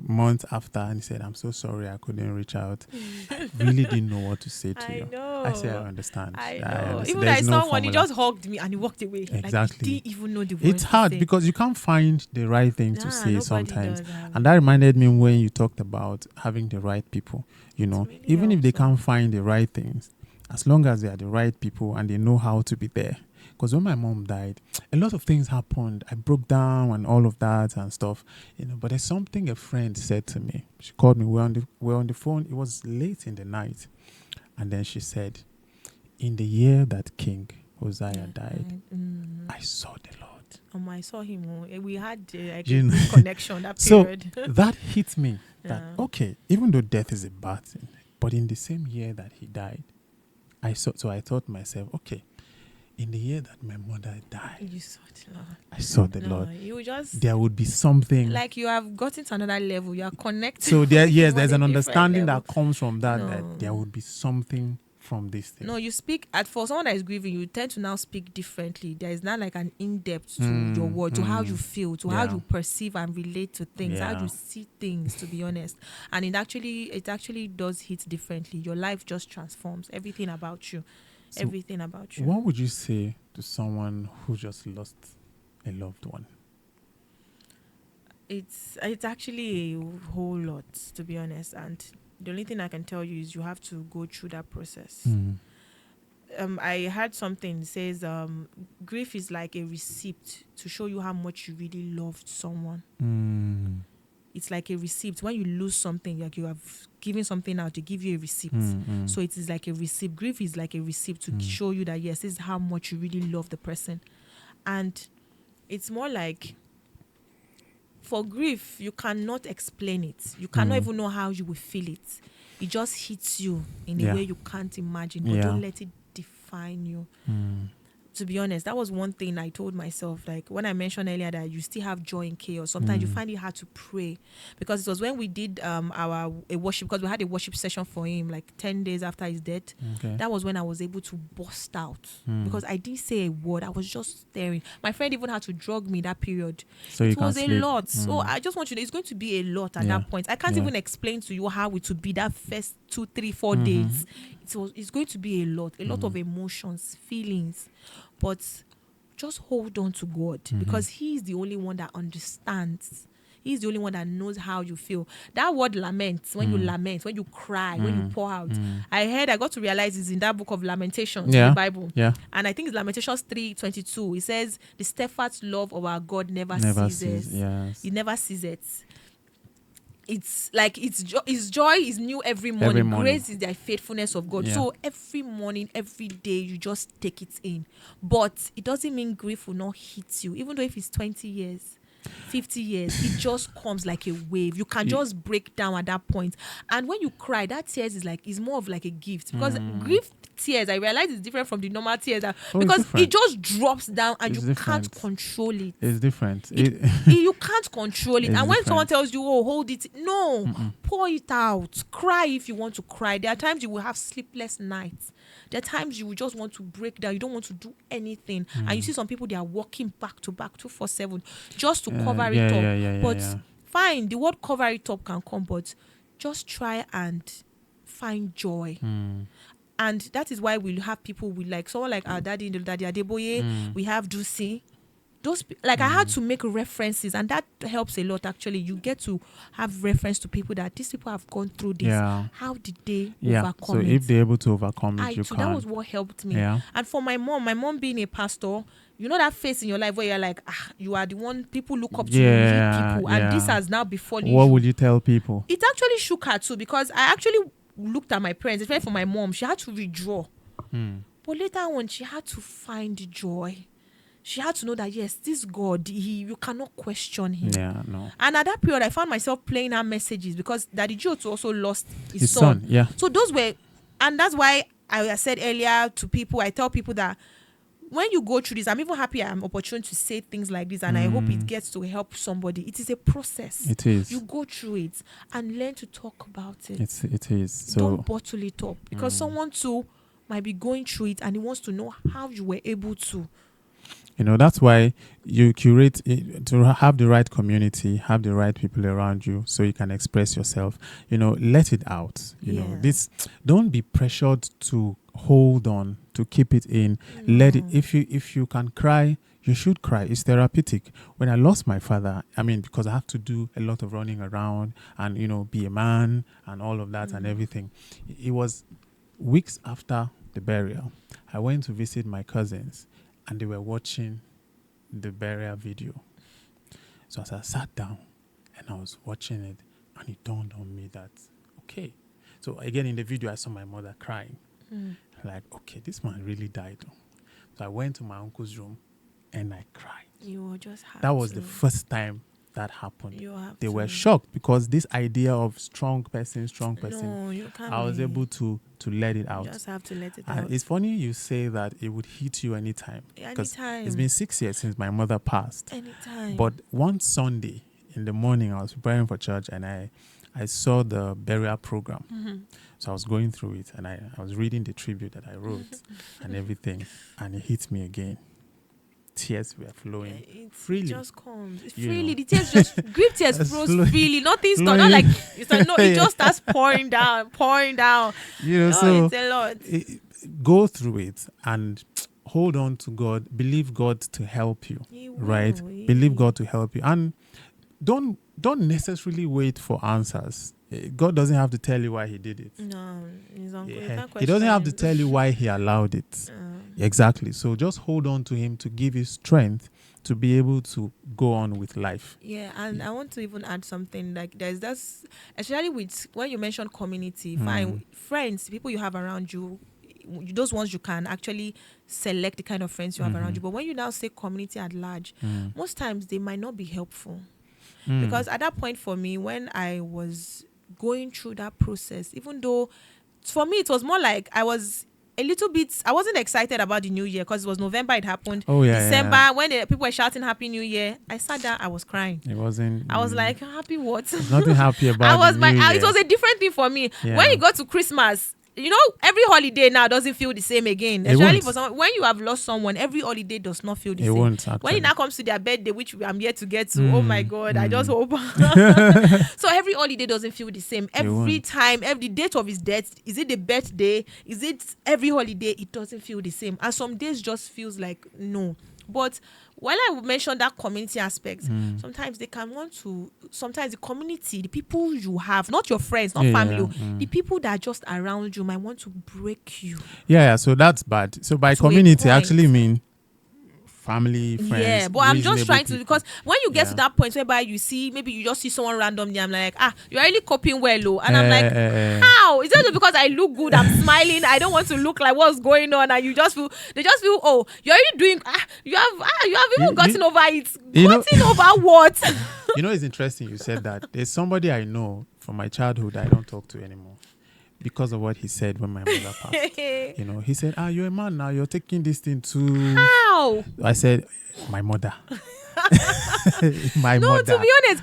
months after, and he said, I'm so sorry I couldn't reach out. I really didn't know what to say to you. Know. I said, I understand. I know. Even though I saw one, he just hugged me and he walked away. Exactly. Like, he didn't even know the words. It's hard to say. Because you can't find the right thing to say sometimes. Does, and that reminded me when you talked about having the right people. Really even if they can't find the right things, as long as they are the right people and they know how to be there. Because when my mom died, a lot of things happened. I broke down and all of that and stuff, But there's something a friend said to me. She called me. We're on the phone. It was late in the night, and then she said, "In the year that King Uzziah died, I saw the Lord." I saw him. We had a good connection that period. So that hit me. That okay, even though death is a bad thing, but in the same year that he died, I thought to myself, okay, in the year that my mother died, you saw the Lord. I saw the Lord. You just, there would be something, like, you have gotten to another level. You are connected. So there's an understanding that comes from that there would be something from this thing. No, you speak for someone that is grieving, you tend to now speak differently. There is not like an in-depth to your word, to how you feel, to how you perceive and relate to things, how you see things, to be honest. And it actually does hit differently. Your life just transforms everything about you. Everything about you. What would you say to someone who just lost a loved one? It's actually a whole lot, to be honest. And the only thing I can tell you is you have to go through that process. I heard something that says grief is like a receipt to show you how much you really loved someone. It's like a receipt. When you lose something, like you have given something out, they give you a receipt. So it is like a receipt. Grief is like a receipt to show you that, yes, this is how much you really love the person. And it's more like, for grief, you cannot explain it. You cannot even know how you will feel it. It just hits you in a way you can't imagine. But don't let it define you. To be honest, that was one thing I told myself. Like when I mentioned earlier that you still have joy in chaos, sometimes you find it hard to pray, because it was when we did our a worship, because we had a worship session for him like 10 days after his death. Okay. That was when I was able to burst out, because I didn't say a word. I was just staring. My friend even had to drug me that period. So you It can was a sleep. lot. So I just want you to know it's going to be a lot at Yeah. that point. I can't Yeah. even explain to you how it would be that first 2, 3, 4 days. It's going to be a lot of emotions, feelings. But just hold on to God, because He is the only one that understands. He's the only one that knows how you feel. That word lament, when you lament, when you cry, when you pour out. I got to realize it's in that book of Lamentations in Yeah. the Bible. Yeah. And I think it's Lamentations 3:22. It says, the steadfast love of our God never Never ceases. cease. Yes. It never ceases. It's like His joy is new every morning. Every morning. Grace is the faithfulness of God. Yeah. So every morning, every day, you just take it in. But it doesn't mean grief will not hit you, even though if it's 20 years. 50 years, it just comes like a wave. You can just break down at that point. And when you cry, that tears is more of like a gift, because grief tears, I realize, is different from the normal tears it's because different. it just drops down and It's you different. can't control it. It's different. You can't control it. It's And when someone different. tells you, oh, hold it, no, pour it out. Cry if you want to cry. There are times you will have sleepless nights. There are times you will just want to break down. You don't want to do anything. And you see some people, they are working back to back 247 just to cover it up. But fine, the word cover it up can come, but just try and find joy. And that is why we have people with like someone like our daddy Adeboye. We have Dusi. I had to make references, and that helps a lot. Actually, you get to have reference to people that these people have gone through this. Yeah. How did they Yeah. overcome So it? if they're able to overcome it, you So can. that was what helped me. Yeah. And for my mom being a pastor, you know that phase in your life where you're like, you are the one people look up to, you lead people, and this has now befallen you. What would you tell people? It actually shook her too, because I actually looked at my parents, especially for my mom. She had to withdraw, but later on, she had to find joy. She had to know that yes, this God, you cannot question him. Yeah, no. And at that period, I found myself playing her messages, because Daddy Joe also lost His son, yeah. So those were, and that's why I said earlier to people, I tell people that when you go through this, I'm even happy I'm opportune to say things like this, and I hope it gets to help somebody. It is a process. It is. You go through it and learn to talk about it. It is. So don't bottle it up, because someone too might be going through it and he wants to know how you were able to. that's why you curate it, to have the right community, have the right people around you, so you can express yourself. Let it out. This, don't be pressured to hold on, to keep it in. Let it. If you can cry, you should cry. It's therapeutic. When I lost my father, because I have to do a lot of running around and be a man and all of that and everything. It was weeks after the burial. I went to visit my cousins, and they were watching the burial video. So as I sat down and I was watching it, and it dawned on me that, okay. So again, in the video, I saw my mother crying. Like, okay, this man really died. So I went to my uncle's room and I cried. You just have That was to. the first time that happened. You have They to. were shocked, because this idea of strong person, No, you can't. I was able to let it out. You just have to let it And out. it's funny you say that it would hit you anytime. Because Anytime. it's been 6 years since my mother passed. Anytime. But one Sunday in the morning, I was preparing for church, and I saw the burial program. So I was going through it, and I was reading the tribute that I wrote and everything, and it hit me again. Tears were flowing freely. It just comes You freely. know. The tears just grief tears That's flows flowing. freely. Nothing stop. Not Flowing. like it's like no. It Yeah. just starts pouring down. So It's a lot. Go through it and hold on to God. Believe God to help you. He will, Right? he Believe will. God to help you, and don't necessarily wait for answers. God doesn't have to tell you why he did it. No, he's uncle. You Yeah. can't He doesn't question have to him. tell you why he allowed it. Exactly. So just hold on to him to give you strength to be able to go on with life. Yeah, and I want to even add something like there's this, especially with when you mention community, fine, friends, people you have around you, those ones you can actually select the kind of friends you have around you. But when you now say community at large, most times they might not be helpful. Because at that point for me, when I was going through that process, even though for me it was more like I was a little bit. I wasn't excited about the new year because it was November. It happened. Oh, yeah, December yeah. when people were shouting Happy New Year. I sat down. I was crying. It wasn't. I was like, happy what? There's nothing happy about I was the new it year. was a different thing for me. Yeah. When you go to Christmas, you know, every holiday now doesn't feel the same again. It Especially won't. for someone when you have lost someone, every holiday does not feel the It same. won't, When actually. it now comes to their birthday, which I'm yet to get to, oh my God, I just hope. So every holiday doesn't feel the same. Every won't. time, every date of his death, is it the birthday? Is it every holiday? It doesn't feel the same. And some days just feels like no. But while I mentioned that community aspect, sometimes they can want to, sometimes the community, the people you have, not your friends, not family, the people that are just around you might want to break you. Yeah, so that's bad. So by To a community, point. actually mean family, friends. Yeah, but I'm just reasonable trying to, people. because when you get to Yeah. that point whereby you see, maybe you just see someone randomly, I'm like, you're really coping well, oh. And I'm like, how? Is it just because I look good, I'm smiling, I don't want to look like what's going on, and you just feel, they just feel, oh, you're already doing, you have even You- gotten over it. you know- Gotten over what? You know, it's interesting you said that. There's somebody I know from my childhood I don't talk to anymore because of what he said when my mother passed. You know, he said, you're a man now, you're taking this thing too. How? I said, my mother. My No, mother. to be honest,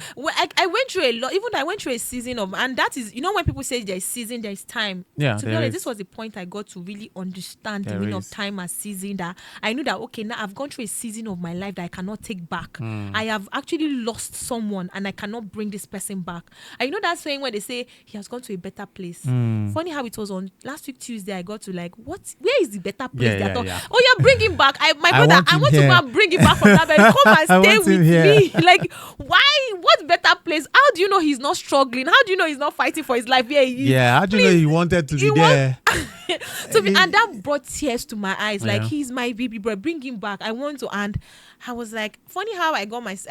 I went through a lot. Even though I went through a season of, and that is, you know, when people say there's season, there's time. Yeah, To be there honest, is. this was the point I got to really understand the There meaning is. of time as season. That I knew that okay, now I've gone through a season of my life that I cannot take back. I have actually lost someone, and I cannot bring this person back. And you know that saying when they say he has gone to a better place. Funny how it was on last week Tuesday. I got to like, what? Where is the better place? Yeah, They are yeah, talk- yeah. Oh, you're bringing back. My brother. want I him want to here. go and bring him back from that. Come and I stay want with him here. me. Like, why? What better place? How do you know he's not struggling? How do you know he's not fighting for his life? Where he is? Yeah, how do you know he wanted to be He there? To be, and that brought tears to my eyes. Like, Yeah. he's my baby boy. Bring him back. I want to. And I was like, funny how I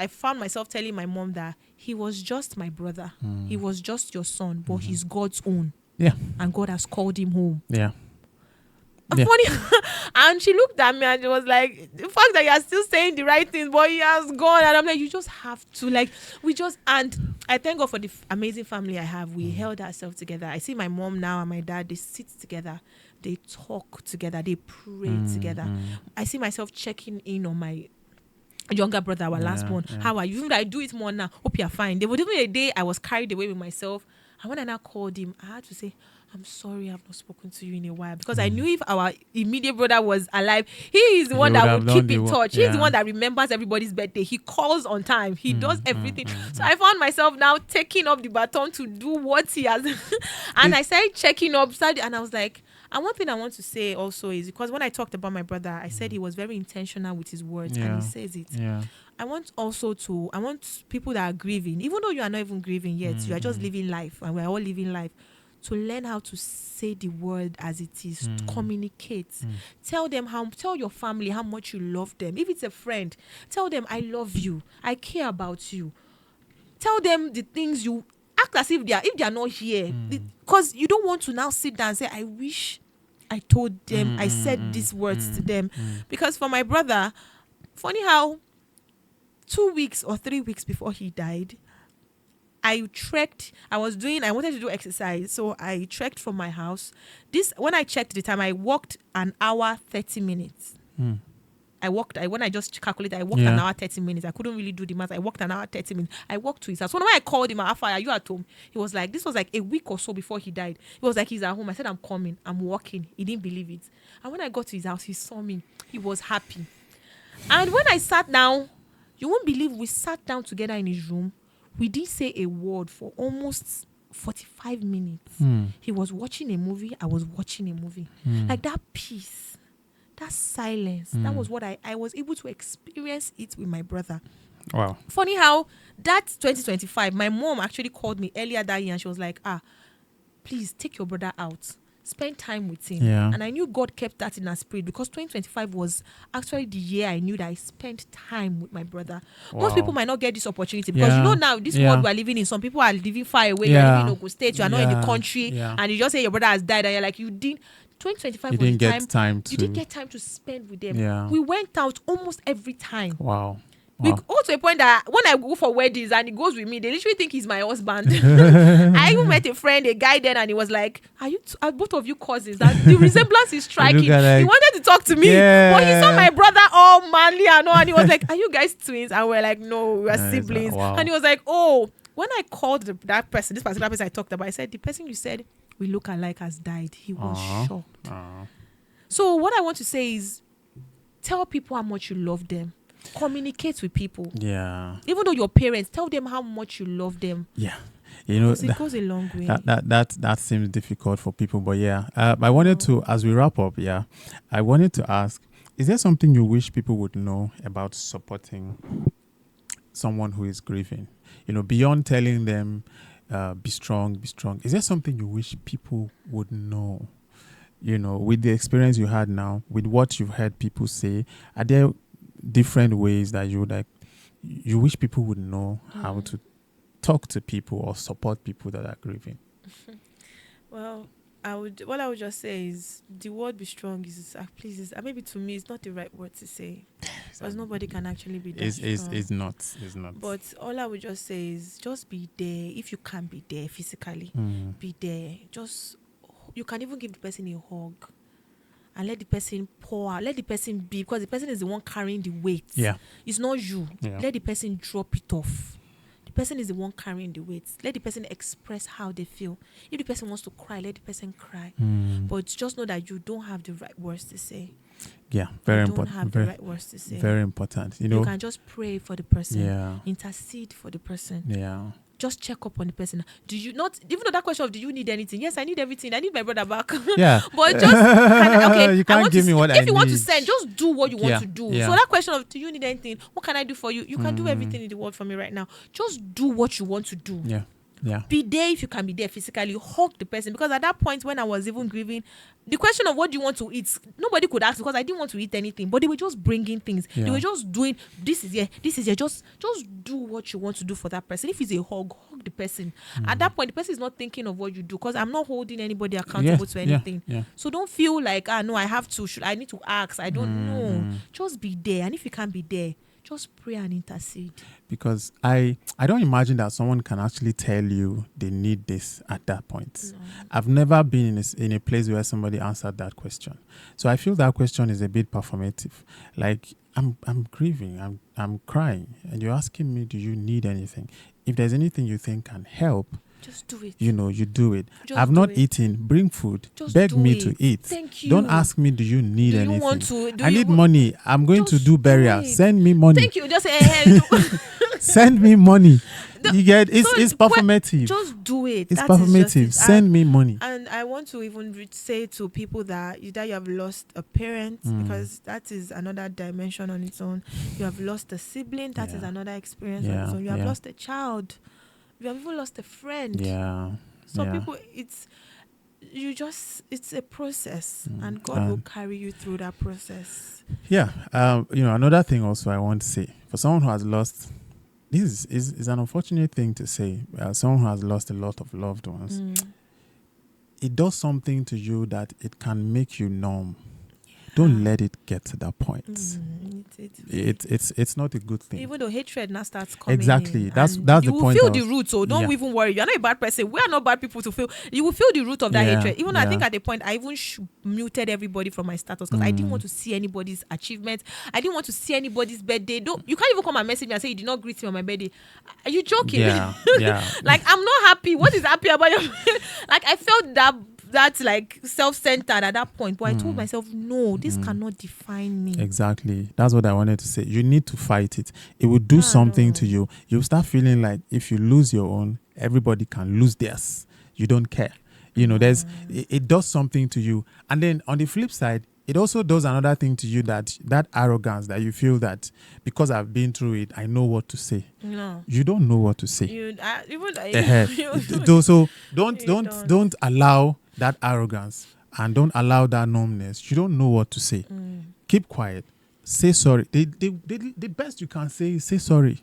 found myself telling my mom that he was just my brother. He was just your son, but he's God's own, Yeah, and God has called him home. yeah. Yeah. Funny, and she looked at me and she was like, the fact that you are still saying the right things, but he has gone. And I'm like, you just have to, like, and I thank God for the amazing family I have. We held ourselves together. I see my mom now and my dad, they sit together, they talk together, they pray together. I see myself checking in on my younger brother, our last one. Yeah. How are you? Even though I do it more now. Hope you're fine. There was even a day I was carried away with myself. And when I now called him, I had to say, I'm sorry I've not spoken to you in a while. Because I knew if our immediate brother was alive, he is the one would that have would done keep the in wo- touch. He's the yeah. one that remembers everybody's birthday. He calls on time. He does everything. So I found myself now taking up the baton to do what he has. And I started checking up. And I was like, and one thing I want to say also is, because when I talked about my brother, I said he was very intentional with his words. And Yeah. he says it. Yeah. I want people that are grieving, even though you are not even grieving yet, you are just living life, and we're all living life, to learn how to say the word as it is, to communicate. Tell your family how much you love them. If it's a friend, tell them, I love you, I care about you. Tell them the things you act as if they are not here, because you don't want to now sit down and say, I wish I told them, I said these words to them. Because for my brother, funny how 2 weeks or 3 weeks before he died, I wanted to do exercise. So I trekked from my house. When I checked the time, I walked an hour, 30 minutes. When I just calculated, I walked an hour, 30 minutes. I couldn't really do the math. I walked an hour, 30 minutes. I walked to his house. When I called him, Alpha, are you at home? He was like, this was like a week or so before he died. He was like, he's at home. I said, I'm coming. I'm walking. He didn't believe it. And when I got to his house, he saw me. He was happy. And when I sat down, you won't believe we sat down together in his room. We didn't say a word for almost 45 minutes. He was watching a movie. I was watching a movie. Like that peace, that silence, that was what I was able to experience it with my brother. Wow. Funny how that 2025, my mom actually called me earlier that year and she was like, please take your brother out. Spend time with him. Yeah. And I knew God kept that in our spirit, because 2025 was actually the year I knew that I spent time with my brother. Wow. Most people might not get this opportunity, because Yeah. now this Yeah. world we are living in, some people are living far away. Yeah. You are living in Ogun State, you are not in the Yeah. country, Yeah. and you just say your brother has died and you're like, you didn't. 2025 You was didn't the get time to. you didn't get time to spend with them. Yeah. We went out almost every time. Wow. We Wow. go to a point that when I go for weddings and he goes with me, they literally think he's my husband. I even met a friend, a guy then, and he was like, are both of you cousins? And the resemblance is striking. at, like, He wanted to talk to me, but he saw my brother all manly and all, and he was like, are you guys twins? And we're like, no, we are siblings. wow. And he was like, oh, when I called that person, this particular person I talked about, I said, the person you said we look alike has died. He was shocked. So what I want to say is, tell people how much you love them. Communicate with people. Yeah. Even though your parents, tell them how much you love them. Yeah. You know, It goes a long way. that seems difficult for people, but yeah. I wanted to, as we wrap up, I wanted to ask, is there something you wish people would know about supporting someone who is grieving? You know, beyond telling them, be strong. Is there something you wish people would know? You know, with the experience you had now, with what you've heard people say, are there different ways that you wish people would know how to talk to people or support people that are grieving? Well, what I would just say is the word "be strong" is please, maybe to me it's not the right word to say, because nobody can actually be that strong. It's not. But all I would just say is just be there. If you can't be there physically, be there. You can even give the person a hug and let the person pour out. Let the person be, because the person is the one carrying the weight. Yeah. It's not you. Yeah. Let the person drop it off. The person is the one carrying the weight. Let the person express how they feel. If the person wants to cry, let the person cry. But just know that you don't have the right words to say. Yeah, very You important. don't have the right words to say. Very important. You know, You can just pray for the person. Yeah. Intercede for the person. Yeah. Just check up on the person. Do you not, even though that question of do you need anything? Yes, I need everything. I need my brother back. Yeah. But just okay. You can't give me what I If you want to need. send, just do what you want to do. Yeah. So that question of do you need anything? What can I do for you? You can do everything in the world for me right now. Just do what you want to do. Yeah. Yeah. Be there if you can be there physically. Hug the person, because at that point when I was even grieving, the question of what do you want to eat, nobody could ask, because I didn't want to eat anything. But they were just bringing things. Yeah. They were just doing this is here. Just do what you want to do for that person. If it's a hug the person. At that point, the person is not thinking of what you do, because I'm not holding anybody accountable to anything. Yeah. So don't feel like no, I have to. I need to ask? I don't know. Just be there, and if you can't be there, just pray and intercede. Because I don't imagine that someone can actually tell you they need this at that point. No. I've never been in a place where somebody answered that question. So I feel that question is a bit performative. Like, I'm grieving, I'm crying, and you're asking me, do you need anything? If there's anything you think can help, just do it. you know, you do it. Just I've do not it. eaten, bring food, Just beg do me it. to eat. Thank you. Don't ask me, do you need Do you anything? want to? I need money. I'm going to Just do do burial. it. Send me money. Thank you. Just say Send me money. You get So it's performative. just do it. It's That is just performative. it. Send me money. And I want to even say to people that either you have lost a parent, because that is another dimension on its own. You have lost a sibling, that is Yeah. another experience on Yeah, its own. You have yeah. lost a child. You have even lost a friend. Yeah. Some yeah. people, it's a process, and God And- will carry you through that process. Yeah. You know, another thing also I want to say, for someone who has lost, this is an unfortunate thing to say. Someone who has lost a lot of loved ones, it does something to you that it can make you numb. Don't let it get to that point. It's not a good thing. Even though hatred now starts coming Exactly. in, That's and the you will point feel I the was- root, so don't Yeah. even worry. You're not a bad person. We are not bad people to feel. You will feel the root of that Yeah, hatred. Even though I think yeah. at the point I even muted everybody from my status, because I didn't want to see anybody's achievement. I didn't want to see anybody's birthday. You can't even come and message me and say you did not greet me on my birthday. Are you joking? Yeah. Yeah. Like, I'm not happy. What is happy about your like, I felt that's like self-centered at that point, but I told myself, no, this cannot define me. Exactly. That's what I wanted to say. You need to fight it. It will do something no. to you. You'll start feeling like if you lose your own, everybody can lose theirs. You don't care. You know, it does something to you. And then on the flip side, it also does another thing to you, that arrogance that you feel that because I've been through it, I know what to say. No. You don't know what to say. So don't allow that arrogance and don't allow that numbness. You don't know what to say. Keep quiet. say sorry. The best you can say is say sorry.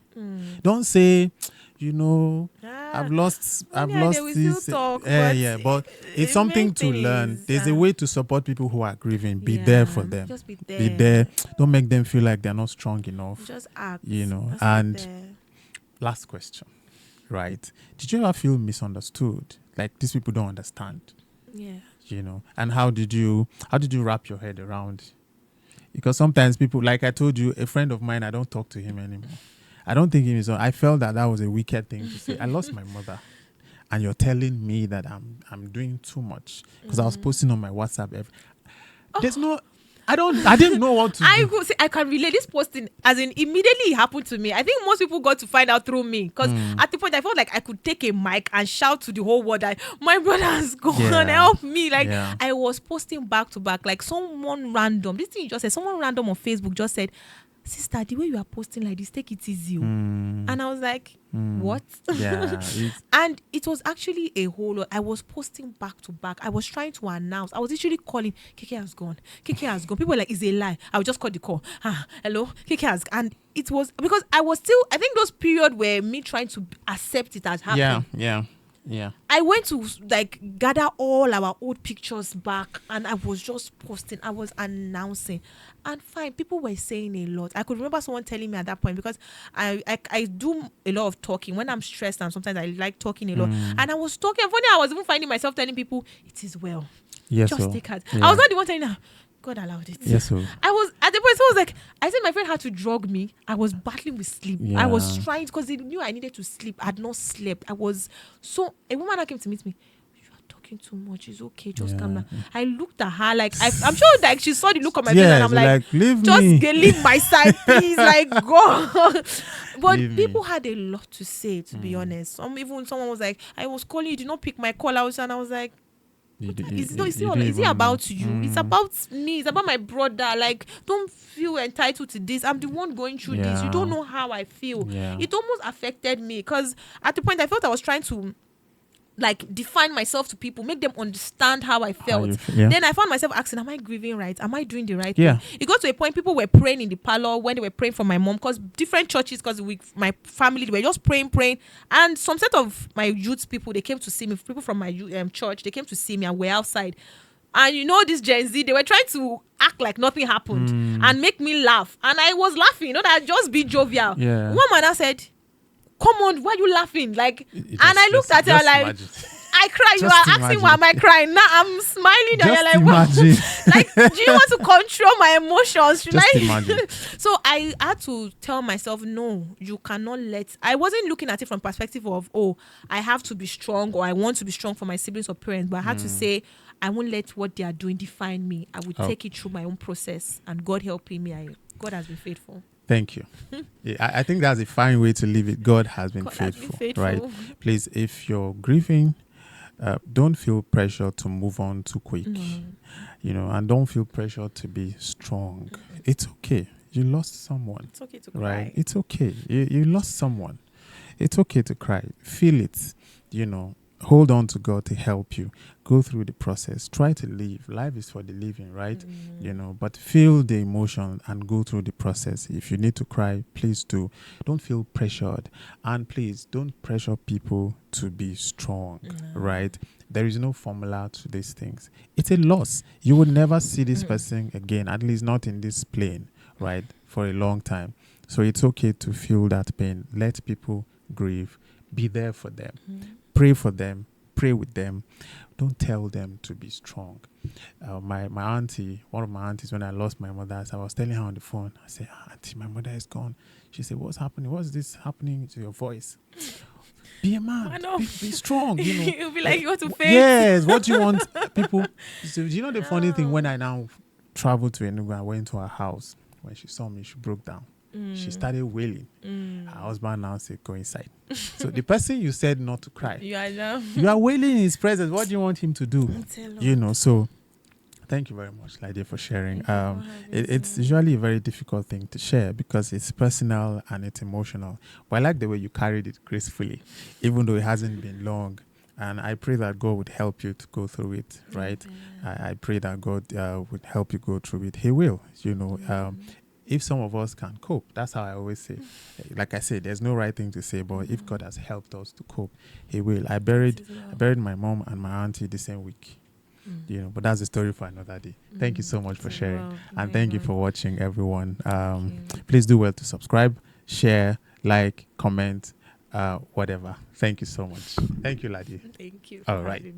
Don't say, you know, I've Money and they lost will still this. talk, but Yeah, but it's the main something to thing learn. is, There's a way to support people who are grieving. Be there for yeah, them. just be Be there. there. Don't make them feel like they're not strong enough. Just act. You know. Just be And there. last question, right? Did you ever feel misunderstood? Like these people don't understand, Yeah. you know? And how did you wrap your head around? Because sometimes people, like I told you, a friend of mine, I don't talk to him anymore. I don't think he is. I felt that was a wicked thing to say. I lost my mother, and you're telling me that I'm doing too much because I was posting on my WhatsApp. There's no, I didn't know what to I do. go see, I can relate this posting as in immediately it happened to me. I think most people got to find out through me because at the point I felt like I could take a mic and shout to the whole world that my brother has gone, Yeah. help me. Like Yeah. I was posting back to back, like someone random. This thing you just said, someone random on Facebook just said, "Sister, the way you are posting like this, take it easy." And I was like, what? Yeah. And it was actually a whole lot. I was posting back to back. I was trying to announce. I was literally calling, Keke has gone. Keke has gone. People were like, it's a lie. I would just call the call. Hello, Keke has gone. And it was because I was still, I think those period were me trying to accept it as happening. Yeah. I went to like gather all our old pictures back and I was just posting. I was announcing. And fine, people were saying a lot. I could remember someone telling me at that point because I do a lot of talking. When I'm stressed and sometimes I like talking a lot. And I was talking. Funny, I was even finding myself telling people, it is well. Yes. Just take heart. Yeah. I was not the one telling her, God allowed it. Yes. I was at the point, so I was like, I said my friend had to drug me. I was battling with sleep. Yeah. I was trying because they knew I needed to sleep. I had not slept. I was so a woman that came to meet me. You are talking too much. It's okay. Just calm down. I looked at her like I'm sure like she saw the look on my face and I'm like leave just me. leave my side, please. Like go. But Leave me. people had a lot to say, to be honest. Someone was like, I was calling you, did not pick my call out, and I was like, is it about you? It's about me. It's about my brother. Like, don't feel entitled to this. I'm the one going through this. You don't know how I feel. Yeah. It almost affected me because at the point I felt I was trying to like define myself to people, make them understand how I felt. Then I found myself asking, am I grieving right? Am I doing the right thing? It got to a point people were praying in the parlor when they were praying for my mom because different churches, because my family, they were just praying. And some set of my youth people, they came to see me, people from my church, they came to see me and we're outside. And you know this Gen Z, they were trying to act like nothing happened and make me laugh. And I was laughing, that just be jovial. Yeah. One man said, come on, why are you laughing? Like, and I looked at her like, imagine. I cried. You Just are asking why am I crying? Now I'm smiling. And Just you're like, imagine. what? Like, do you want to control my emotions? Just imagine. So I had to tell myself, no, you cannot I wasn't looking at it from perspective of, oh, I have to be strong or I want to be strong for my siblings or parents. But I had to say, I won't let what they are doing define me. I will take it through my own process. And God helping me. God has been faithful. Thank you. I think that's a fine way to leave it. God has been faithful, right? Please, if you're grieving, don't feel pressure to move on too quick, and don't feel pressure to be strong. It's okay. You lost someone. It's okay to cry. Right? It's okay. You lost someone. It's okay to cry. Feel it, Hold on to God to help you. Go through the process. Try to live. Life is for the living, right? But feel the emotion and go through the process. If you need to cry, please do. Don't feel pressured. And please don't pressure people to be strong, right? There is no formula to these things. It's a loss. You will never see this person again, at least not in this plane, right? For a long time. So it's okay to feel that pain. Let people grieve. Be there for them. Pray for them. Pray with them. Don't tell them to be strong. My auntie, one of my aunties, when I lost my mother, I was telling her on the phone, I said, Auntie, my mother is gone. She said, what's happening? What's this happening to your voice? Be a man. Be strong. You'll be like, you want to faint. Yes. What do you want people? So, the funny thing, when I now traveled to Enugu, I went to her house. When she saw me, she broke down. She started wailing. Her husband now said, go inside. So the person you said not to cry, you are wailing in his presence. What do you want him to do? So thank you very much, Lade, for sharing. It's usually a very difficult thing to share because it's personal and it's emotional. But I like the way you carried it gracefully, even though it hasn't been long. And I pray that God would help you to go through it, right? I pray that God would help you go through it. He will, if some of us can cope, that's how I always say. Like I said, there's no right thing to say, but if God has helped us to cope, He will. I buried my mom and my auntie the same week. But that's a story for another day. Thank you so much for sharing, and thank you for watching, everyone. Please do well to subscribe, share, like, comment, whatever. Thank you so much. Thank you, Lade. Thank you. All right.